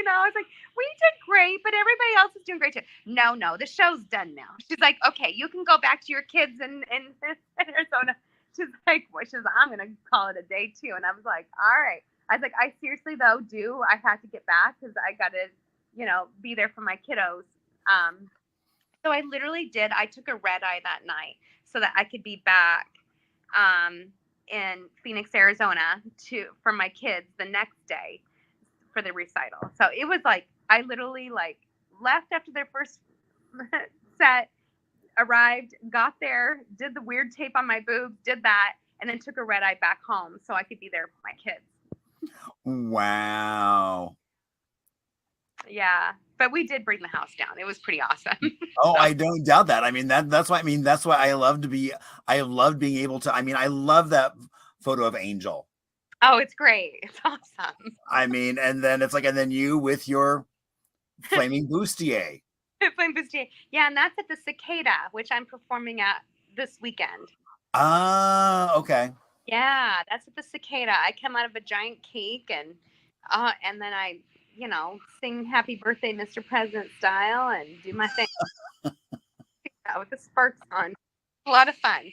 I was like, we did great, but everybody else is doing great too. No, the show's done now. She's like, okay, you can go back to your kids in Arizona. She's like, I'm gonna call it a day too. And I was like, all right. I was like, I seriously though I have to get back because I gotta, be there for my kiddos. So I literally did. I took a red eye that night so that I could be back in Phoenix, Arizona for my kids the next day for the recital. So it was like, I literally left after their first set, arrived, got there, did the weird tape on my boobs, did that, and then took a red eye back home so I could be there for my kids. Wow. Yeah. But we did bring the house down. It was pretty awesome. Oh, I don't doubt that. I mean, that's why I loved being able to, I love that photo of Angel. Oh, it's great. It's awesome. I mean, and then it's like, and then you with your flaming bustier. Flaming bustier. Yeah. And that's at the Cicada, which I'm performing at this weekend. Ah, okay. Yeah. That's at the Cicada. I come out of a giant cake and then I, sing happy birthday, Mr. President style and do my thing with the sparks on. A lot of fun.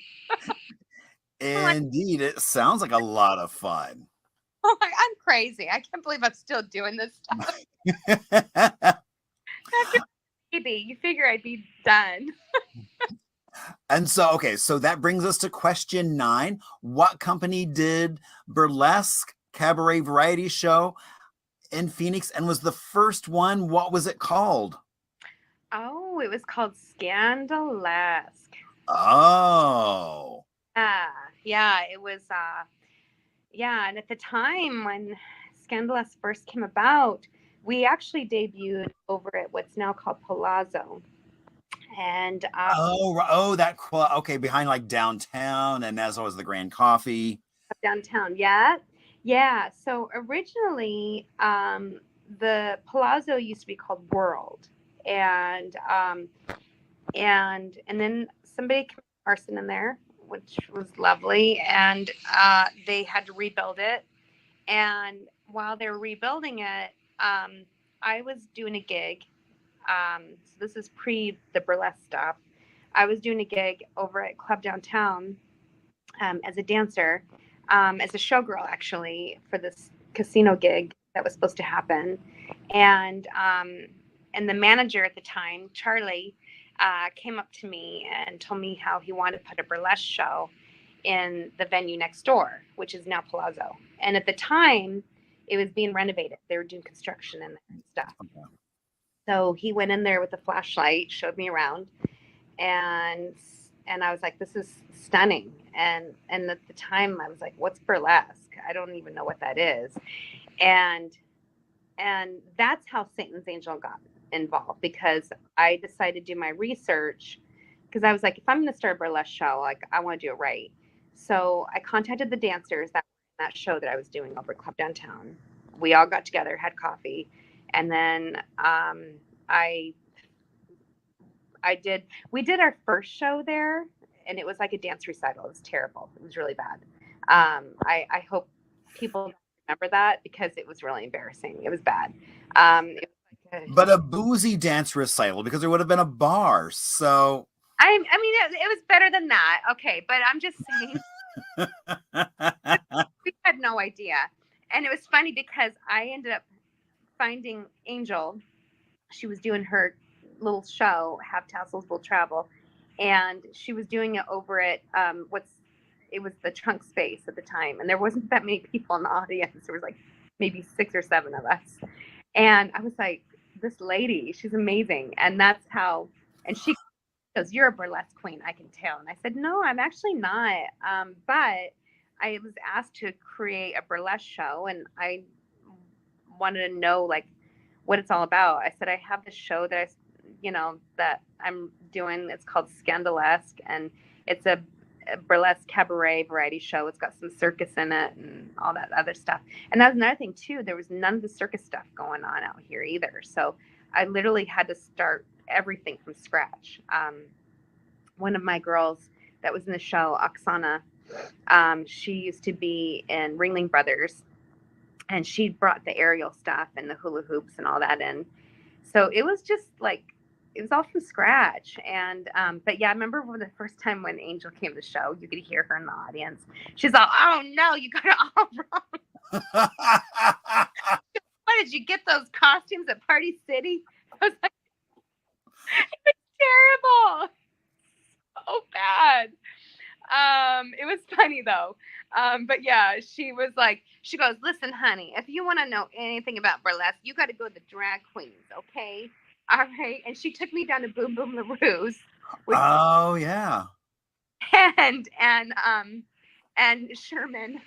Indeed. It sounds like a lot of fun. Oh, I'm crazy. I can't believe I'm still doing this stuff. After baby, you figure I'd be done. And so, okay, so that brings us to question 9. What company did burlesque cabaret variety show in Phoenix and was the first one? What was it called? Oh, it was called Scandalesque. Oh. Yeah, it was and at the time when Scandalous first came about, we actually debuted over at what's now called Palazzo. And okay, behind like downtown, and as always the Grand Coffee. Downtown, yeah. So originally, the Palazzo used to be called World, and then somebody committed arson in there, which was lovely, and they had to rebuild it. And while they were rebuilding it, I was doing a gig. So this is pre the burlesque stuff. I was doing a gig over at Club Downtown as a dancer, as a showgirl actually for this casino gig that was supposed to happen, and the manager at the time, Charlie, came up to me and told me how he wanted to put a burlesque show in the venue next door, which is now Palazzo. And at the time, it was being renovated. They were doing construction in there and stuff. Okay. So he went in there with a flashlight, showed me around, and I was like, this is stunning. And at the time I was like, what's burlesque? I don't even know what that is. And that's how Satan's Angel got involved, because I decided to do my research, because I was like, if I'm going to start a burlesque show, like I want to do it right. So I contacted the dancers that show that I was doing over at Club Downtown. We all got together, had coffee, and then we did our first show there, and it was like a dance recital. It was terrible. It was really bad. I hope people remember that, because it was really embarrassing. It was bad. It was like But a boozy dance recital, because there would have been a bar. So I mean, it was better than that. Okay, but I'm just saying, we had no idea. And it was funny because I ended up finding Angel. She was doing her little show, Have Tassels Will Travel, and she was doing it over at it was the Trunk Space at the time, and there wasn't that many people in the audience. There was like maybe 6 or 7 of us, and I was like, this lady, she's amazing. And that's how, and she goes, you're a burlesque queen, I can tell. And I said, no, I'm actually not, but I was asked to create a burlesque show, and I wanted to know like what it's all about. I said, I have this show that that I'm doing. It's called Scandalesque, and it's a burlesque cabaret variety show. It's got some circus in it and all that other stuff. And that was another thing too. There was none of the circus stuff going on out here either. So I literally had to start everything from scratch. One of my girls that was in the show, Oksana, she used to be in Ringling Brothers, and she brought the aerial stuff and the hula hoops and all that in. So it was just like, it was all from scratch. And but yeah, I remember when the first time when Angel came to the show, you could hear her in the audience. She's all, oh no, you got it all wrong. Why did you get those costumes at Party City? I was like, it was terrible. So bad. It was funny though. But yeah, she was like, she goes, listen, honey, if you want to know anything about burlesque, you got to go to the drag queens, okay? All right. And she took me down to Boom Boom LaRue's. oh yeah. And Sherman.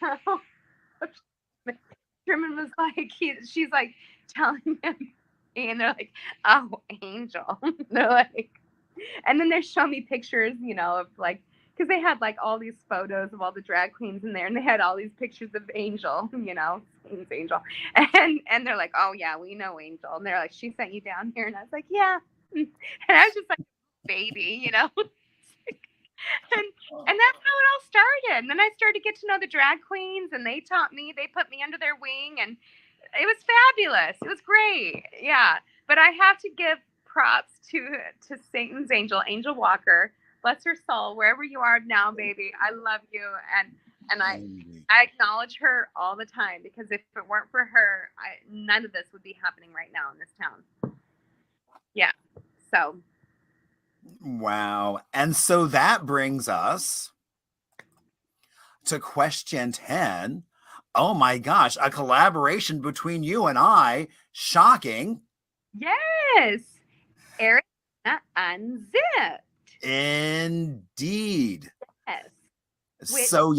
Sherman was like, she's like telling him, and they're like, oh, Angel. They're like, and then they're showing me pictures, of like, because they had like all these photos of all the drag queens in there, and they had all these pictures of Angel, Angel, and they're like, oh yeah, we know Angel, and they're like, she sent you down here, and I was like, yeah, and I was just like, baby, and that's how it all started. And then I started to get to know the drag queens, and they taught me, they put me under their wing, and it was fabulous. It was great, yeah. But I have to give props to Satan's Angel, Angel Walker. Bless her soul, wherever you are now, baby. I love you, and I acknowledge her all the time, because if it weren't for her, none of this would be happening right now in this town. Yeah. So. Wow. And so that brings us to question 10. Oh my gosh, a collaboration between you and I. Shocking. Yes. Arizona Unzipped. Indeed. Yes. So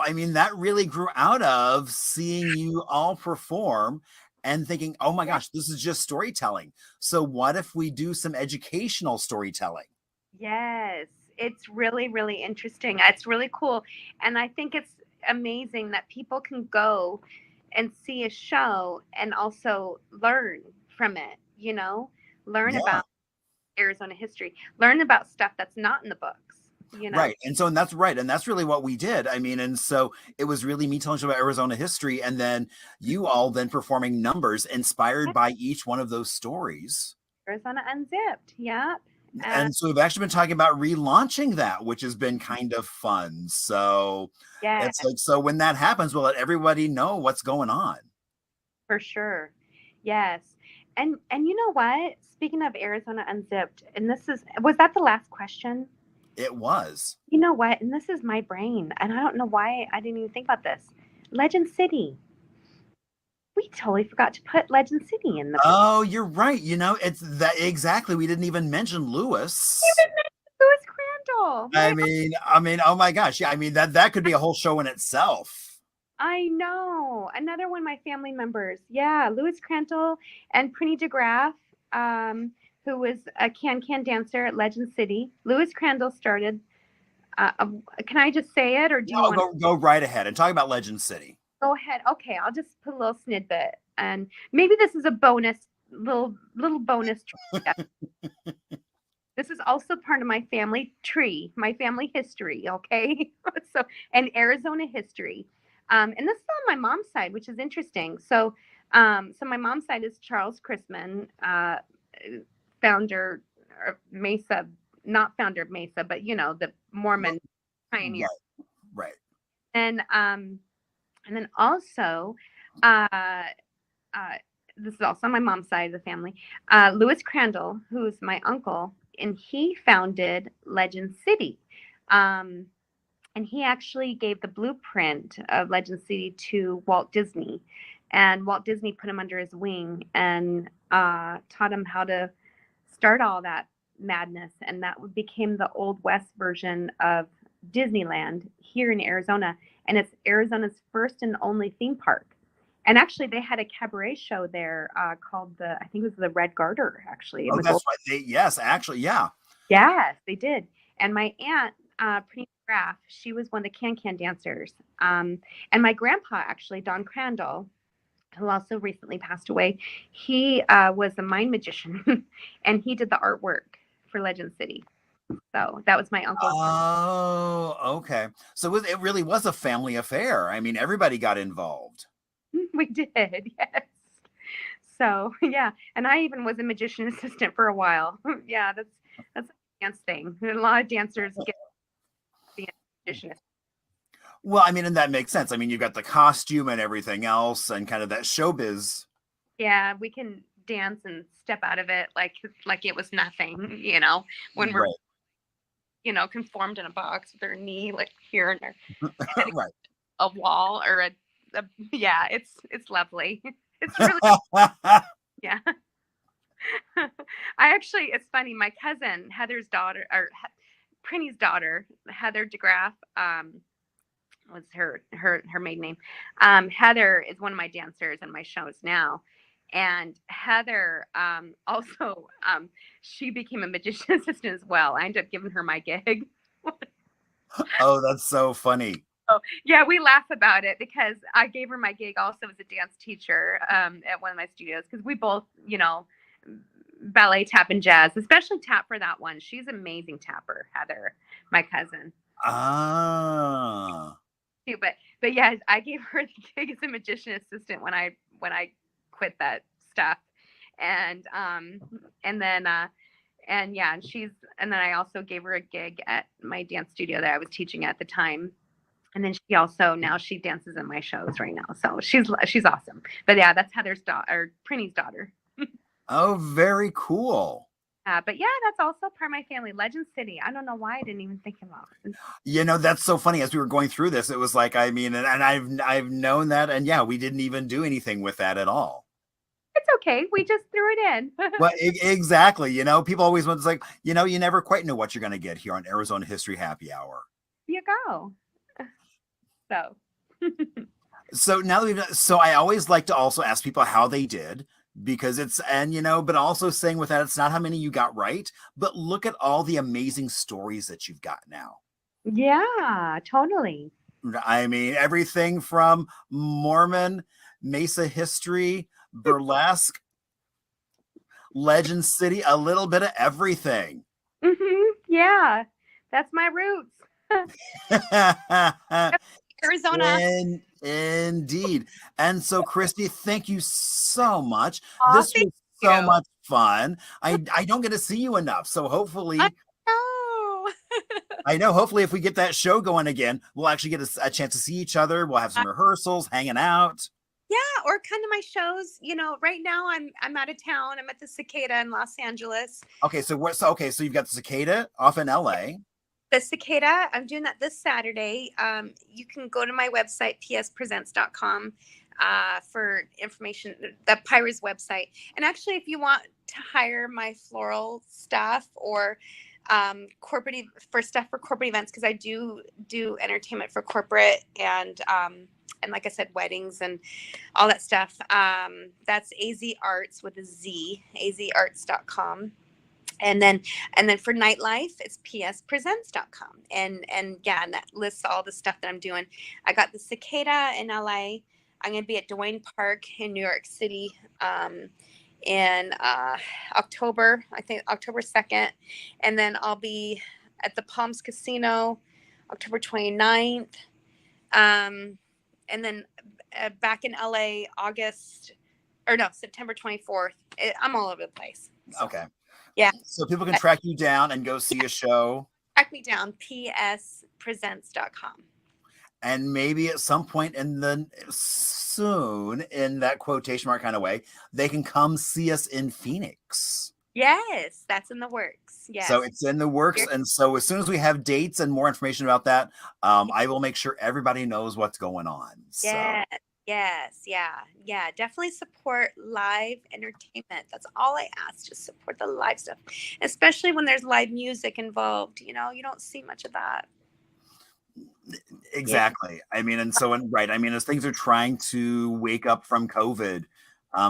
I mean, that really grew out of seeing you all perform and thinking, oh my gosh, this is just storytelling. So what if we do some educational storytelling? Yes, it's really, really interesting. It's really cool. And I think it's amazing that people can go and see a show and also learn from it, learn about Arizona history, learn about stuff that's not in the books, you know. Right. And so, and that's right. And that's really what we did. I mean, and so it was really me telling you about Arizona history, and then you all then performing numbers inspired by each one of those stories. Arizona Unzipped. Yeah. And so we've actually been talking about relaunching that, which has been kind of fun. So Yeah, it's like, so when that happens, we'll let everybody know what's going on. for sure. Yes. And you know what? Speaking of Arizona Unzipped, and was that the last question? It was. You know what? And this is my brain, and I don't know why I didn't even think about this. Legend City. We totally forgot to put Legend City in the. Oh, you're right. You know, it's that exactly. We didn't even mention Lewis. Lewis Crandall. I mean, oh my gosh. Yeah, I mean that could be a whole show in itself. I know. Another one of my family members. Yeah, Lewis Crandall and Prinny DeGraff, who was a can-can dancer at Legend City. Lewis Crandall started. Can I just say it, or do you want to go right ahead and talk about Legend City? go ahead? Okay, I'll just put a little snippet, and maybe this is a bonus, little bonus. This is also part of my family tree, my family history. Okay, so and Arizona history, and this is on my mom's side, which is interesting. So, my mom's side is Charles Chrisman, founder of Mesa, not founder of Mesa, but you know, the Mormon pioneer. Right. And then also, this is also on my mom's side of the family, Lewis Crandall, who's my uncle, and he founded Legend City. And he actually gave the blueprint of Legend City to Walt Disney. And Walt Disney put him under his wing and taught him how to start all that madness. And that became the Old West version of Disneyland here in Arizona. And it's Arizona's first and only theme park. And actually, they had a cabaret show there called I think it was the Red Garter, actually. Oh, that's right. Yes, actually, yeah. Yes, they did. And my aunt, Prinny Graff, she was one of the can-can dancers. And my grandpa, actually, Don Crandall, who also recently passed away, he was a mime magician, and he did the artwork for Legend City. So that was my uncle. Oh, okay. So it really was a family affair. I mean, everybody got involved. We did, yes. So yeah, and I even was a magician assistant for a while. Yeah, that's a dance thing. A lot of dancers get being a magician assistant. Well, I mean, and that makes sense. I mean, you've got the costume and everything else, and kind of that showbiz. Yeah, we can dance and step out of it like it was nothing, you know, when we're, you know, conformed in a box with our knee like here and our right. A wall or yeah, it's lovely. It's really yeah. It's funny. My cousin Heather's daughter, or Prinny's daughter, Heather DeGraff, was her maiden name. Heather is one of my dancers in my shows now, and Heather also she became a magician assistant as well. I ended up giving her my gig. Oh, that's so funny. Oh, yeah, we laugh about it because I gave her my gig also as a dance teacher at one of my studios, because we both, you know, ballet, tap, and jazz, especially tap for that one. She's an amazing tapper, Heather, my cousin. Ah. But yeah, I gave her the gig as a magician assistant when I quit that stuff, and then I also gave her a gig at my dance studio that I was teaching at the time. And then now she dances in my shows right now. So she's awesome. But yeah, that's Heather's daughter, Prinny's daughter. Oh, very cool. But yeah, that's also part of my family. Legend City. I don't know why I didn't even think about it. You know, that's so funny. As we were going through this, it was like, I mean, and I've known that, and yeah, we didn't even do anything with that at all. It's okay. We just threw it in. Well, exactly. You know, people always want to like, you know, you never quite know what you're going to get here on Arizona History Happy Hour. You go. So now that I always like to also ask people how they did, because but also saying with that, it's not how many you got right, but look at all the amazing stories that you've got now. Yeah, totally. I mean, everything from Mormon, Mesa History, burlesque, Legend City, a little bit of everything. Yeah. That's my roots. Arizona. Indeed. And so, Christy, thank you so much. Aw, This thank was so you. much fun. I don't get to see you enough. So hopefully, No. I know, hopefully if we get that show going again, we'll actually get a chance to see each other. We'll have some rehearsals, hanging out. Yeah, or come to my shows. You know, right now I'm out of town. I'm at the Cicada in Los Angeles. Okay, so so you've got the Cicada off in LA. The Cicada, I'm doing that this Saturday. You can go to my website, pspresents.com, for information, the Pyrrha's website. And actually, if you want to hire my floral stuff or corporate for stuff for corporate events, because I do entertainment for corporate and like I said, weddings and all that stuff. That's AZ Arts with a Z, azarts.com. And then for nightlife, it's pspresents.com. And yeah, and that lists all the stuff that I'm doing. I got the Cicada in LA. I'm going to be at Duane Park in New York City in October, I think October 2nd. And then I'll be at the Palms Casino October 29th. And then back in LA, September 24th. I'm all over the place. So. Okay. Yeah. So people can track you down and go see a show. Track me down, pspresents.com. And maybe at some point soon, in that quotation mark kind of way, they can come see us in Phoenix. Yes, that's in the works. Yes. So it's in the works. And so as soon as we have dates and more information about that, I will make sure everybody knows what's going on. So. Yes. Yeah. Definitely support live entertainment. That's all I ask. Just support the live stuff, especially when there's live music involved. You know, you don't see much of that. Exactly. Yeah. I mean, right. I mean, as things are trying to wake up from COVID,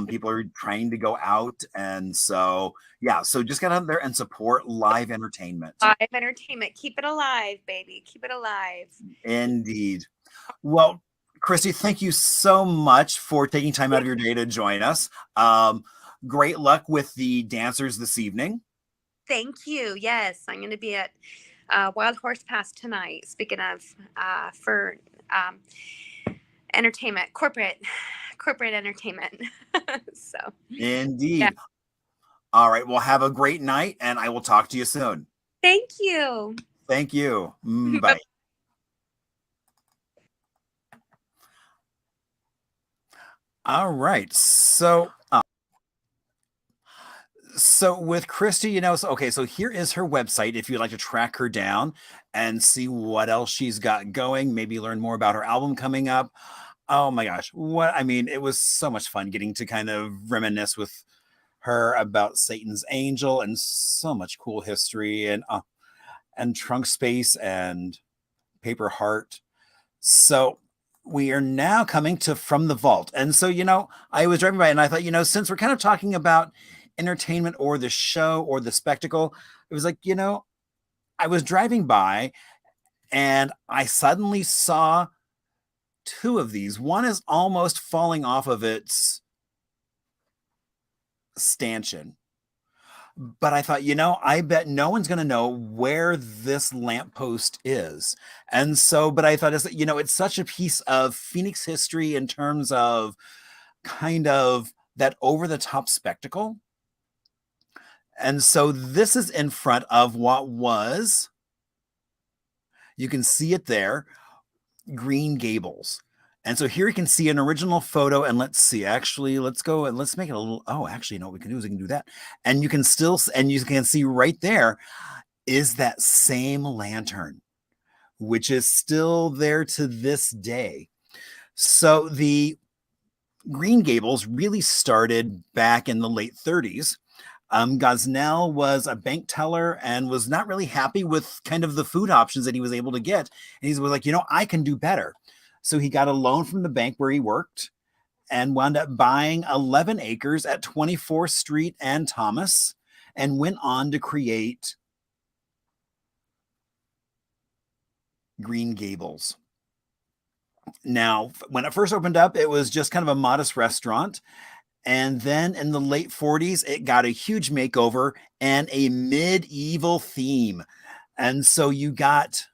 people are trying to go out. And so, yeah, so just get out there and support live entertainment. Live entertainment. Keep it alive, baby. Keep it alive. Indeed. Well, Christy, thank you so much for taking time out of your day to join us. Great luck with the dancers this evening. Thank you. Yes, I'm going to be at Wild Horse Pass tonight. Speaking of for entertainment, corporate entertainment. So indeed. Yeah. All right. Well, have a great night, and I will talk to you soon. Thank you. Thank you. Bye. All right. So with Christy, so here is her website if you'd like to track her down and see what else she's got going, maybe learn more about her album coming up. Oh my gosh. It was so much fun getting to kind of reminisce with her about Satan's Angel and so much cool history and Trunk Space and Paper Heart. So we are now coming to From the Vault. And so, I was driving by and I thought, since we're kind of talking about entertainment or the show or the spectacle, it was like, I was driving by and I suddenly saw two of these. One is almost falling off of its stanchion. But I thought, I bet no one's going to know where this lamppost is. And so, but I thought, it's such a piece of Phoenix history in terms of kind of that over-the-top spectacle. And so this is in front of what was, you can see it there, Green Gables. And so here you can see an original photo, and let's see, actually, let's go and let's make it a little, what we can do is we can do that. And you can see right there is that same lantern, which is still there to this day. So the Green Gables really started back in the late 30s. Gosnell was a bank teller and was not really happy with kind of the food options that he was able to get. And he was like, I can do better. So he got a loan from the bank where he worked and wound up buying 11 acres at 24th Street and Thomas and went on to create Green Gables. Now, when it first opened up, it was just kind of a modest restaurant. And then in the late 40s, it got a huge makeover and a medieval theme. And so you got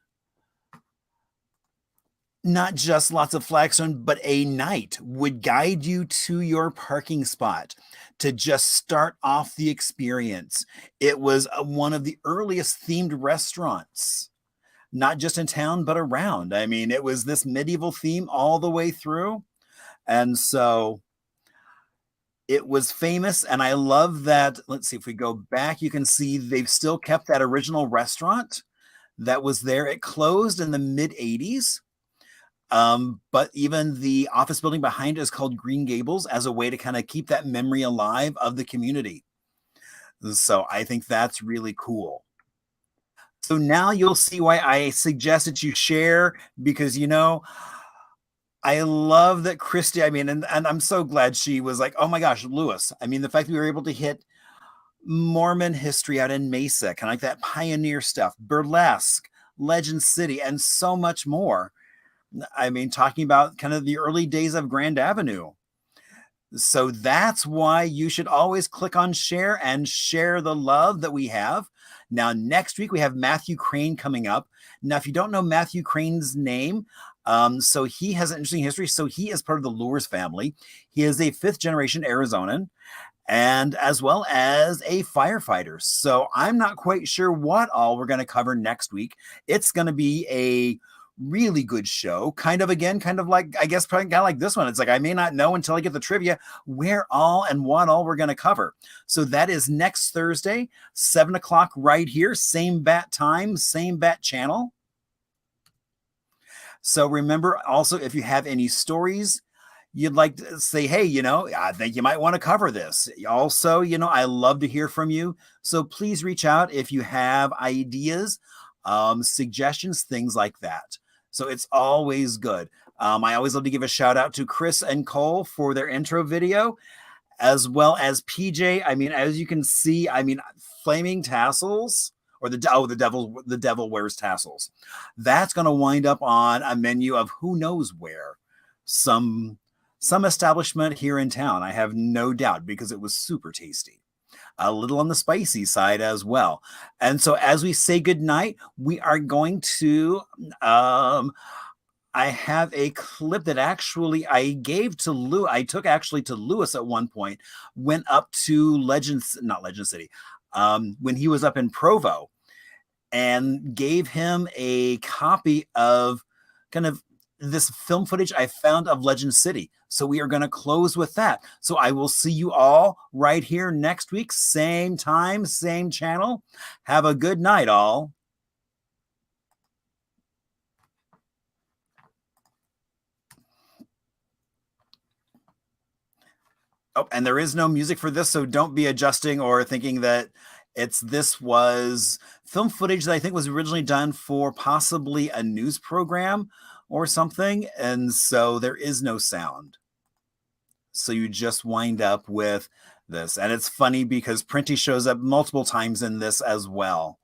not just lots of flagstone, but a knight would guide you to your parking spot to just start off the experience. It was one of the earliest themed restaurants, not just in town, but around. I mean, it was this medieval theme all the way through. And so it was famous. And I love that. Let's see if we go back, you can see they've still kept that original restaurant that was there. It closed in the mid 80s. But even the office building behind it is called Green Gables as a way to kind of keep that memory alive of the community. So I think that's really cool. So now you'll see why I suggested you share, because, you know, I love that Christy, I mean, and I'm so glad she was like, oh my gosh, Lewis. I mean, the fact that we were able to hit Mormon history out in Mesa, kind of like that pioneer stuff, burlesque, Legend City, and so much more. I mean, talking about kind of the early days of Grand Avenue. So that's why you should always click on share and share the love that we have. Now, next week, we have Matthew Crane coming up. Now, if you don't know Matthew Crane's name, so he has an interesting history. So he is part of the Lures family. He is a 5th generation Arizonan, and as well as a firefighter. So I'm not quite sure what all we're going to cover next week. It's going to be a really good show, kind of like, I guess, kind of like this one. It's like I may not know until I get the trivia where all and what all we're going to cover. So that is next Thursday, 7 o'clock right here, same bat time, same bat channel. So remember also, if you have any stories you'd like to say, hey, you know, I think you might want to cover this. Also, you know, I love to hear from you. So please reach out if you have ideas, suggestions, things like that. So it's always good. I always love to give a shout out to Chris and Cole for their intro video, as well as PJ. I mean, as you can see, I mean, flaming tassels, or the devil wears tassels. That's going to wind up on a menu of who knows where, some establishment here in town. I have no doubt, because it was super tasty. A little on the spicy side as well. And so as we say goodnight, we are going to, I have a clip that actually I gave to Lou. I took actually to Lewis at one point, went up to not Legend City, when he was up in Provo, and gave him a copy of kind of this film footage I found of Legend City. So we are going to close with that. So I will see you all right here next week, same time, same channel. Have a good night, all. Oh, and there is no music for this, so don't be adjusting or thinking that this was film footage that I think was originally done for possibly a news program or something, and so there is no sound. So you just wind up with this. And it's funny because Printy shows up multiple times in this as well.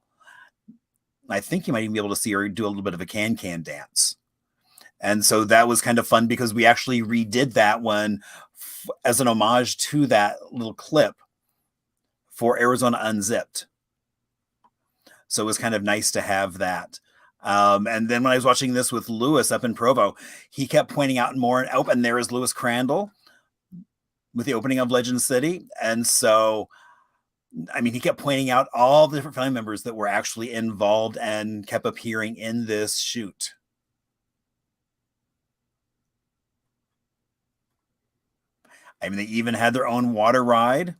I think you might even be able to see her do a little bit of a can-can dance. And so that was kind of fun, because we actually redid that one as an homage to that little clip for Arizona Unzipped. So it was kind of nice to have that. And then when I was watching this with Lewis up in Provo, he kept pointing out more, and there is Lewis Crandall with the opening of Legend City. And so, I mean, he kept pointing out all the different family members that were actually involved and kept appearing in this shoot. I mean, they even had their own water ride.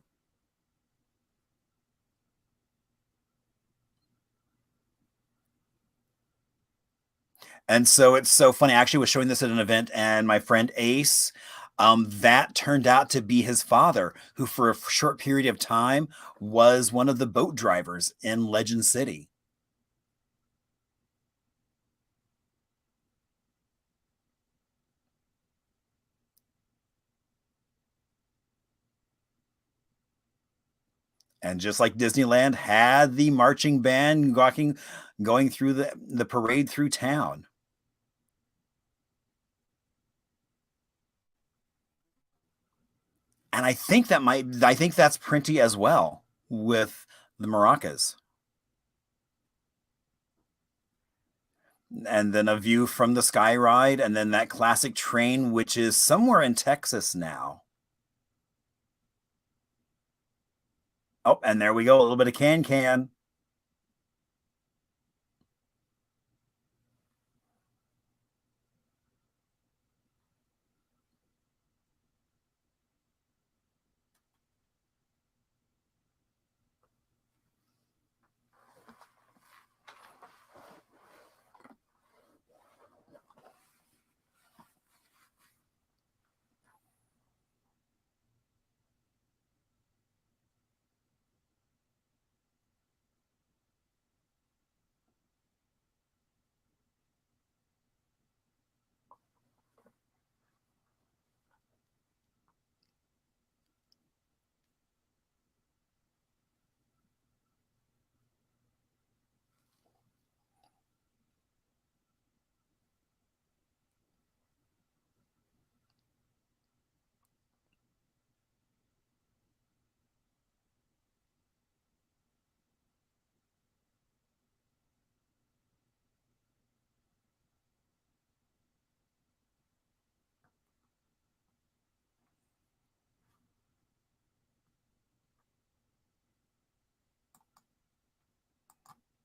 And so it's so funny. I actually was showing this at an event, and my friend Ace, that turned out to be his father, who for a short period of time was one of the boat drivers in Legend City. And just like Disneyland had the marching band going through the parade through town. And I think that's Printy as well, with the maracas. And then a view from the sky ride, and then that classic train, which is somewhere in Texas now. Oh, and there we go, a little bit of can-can.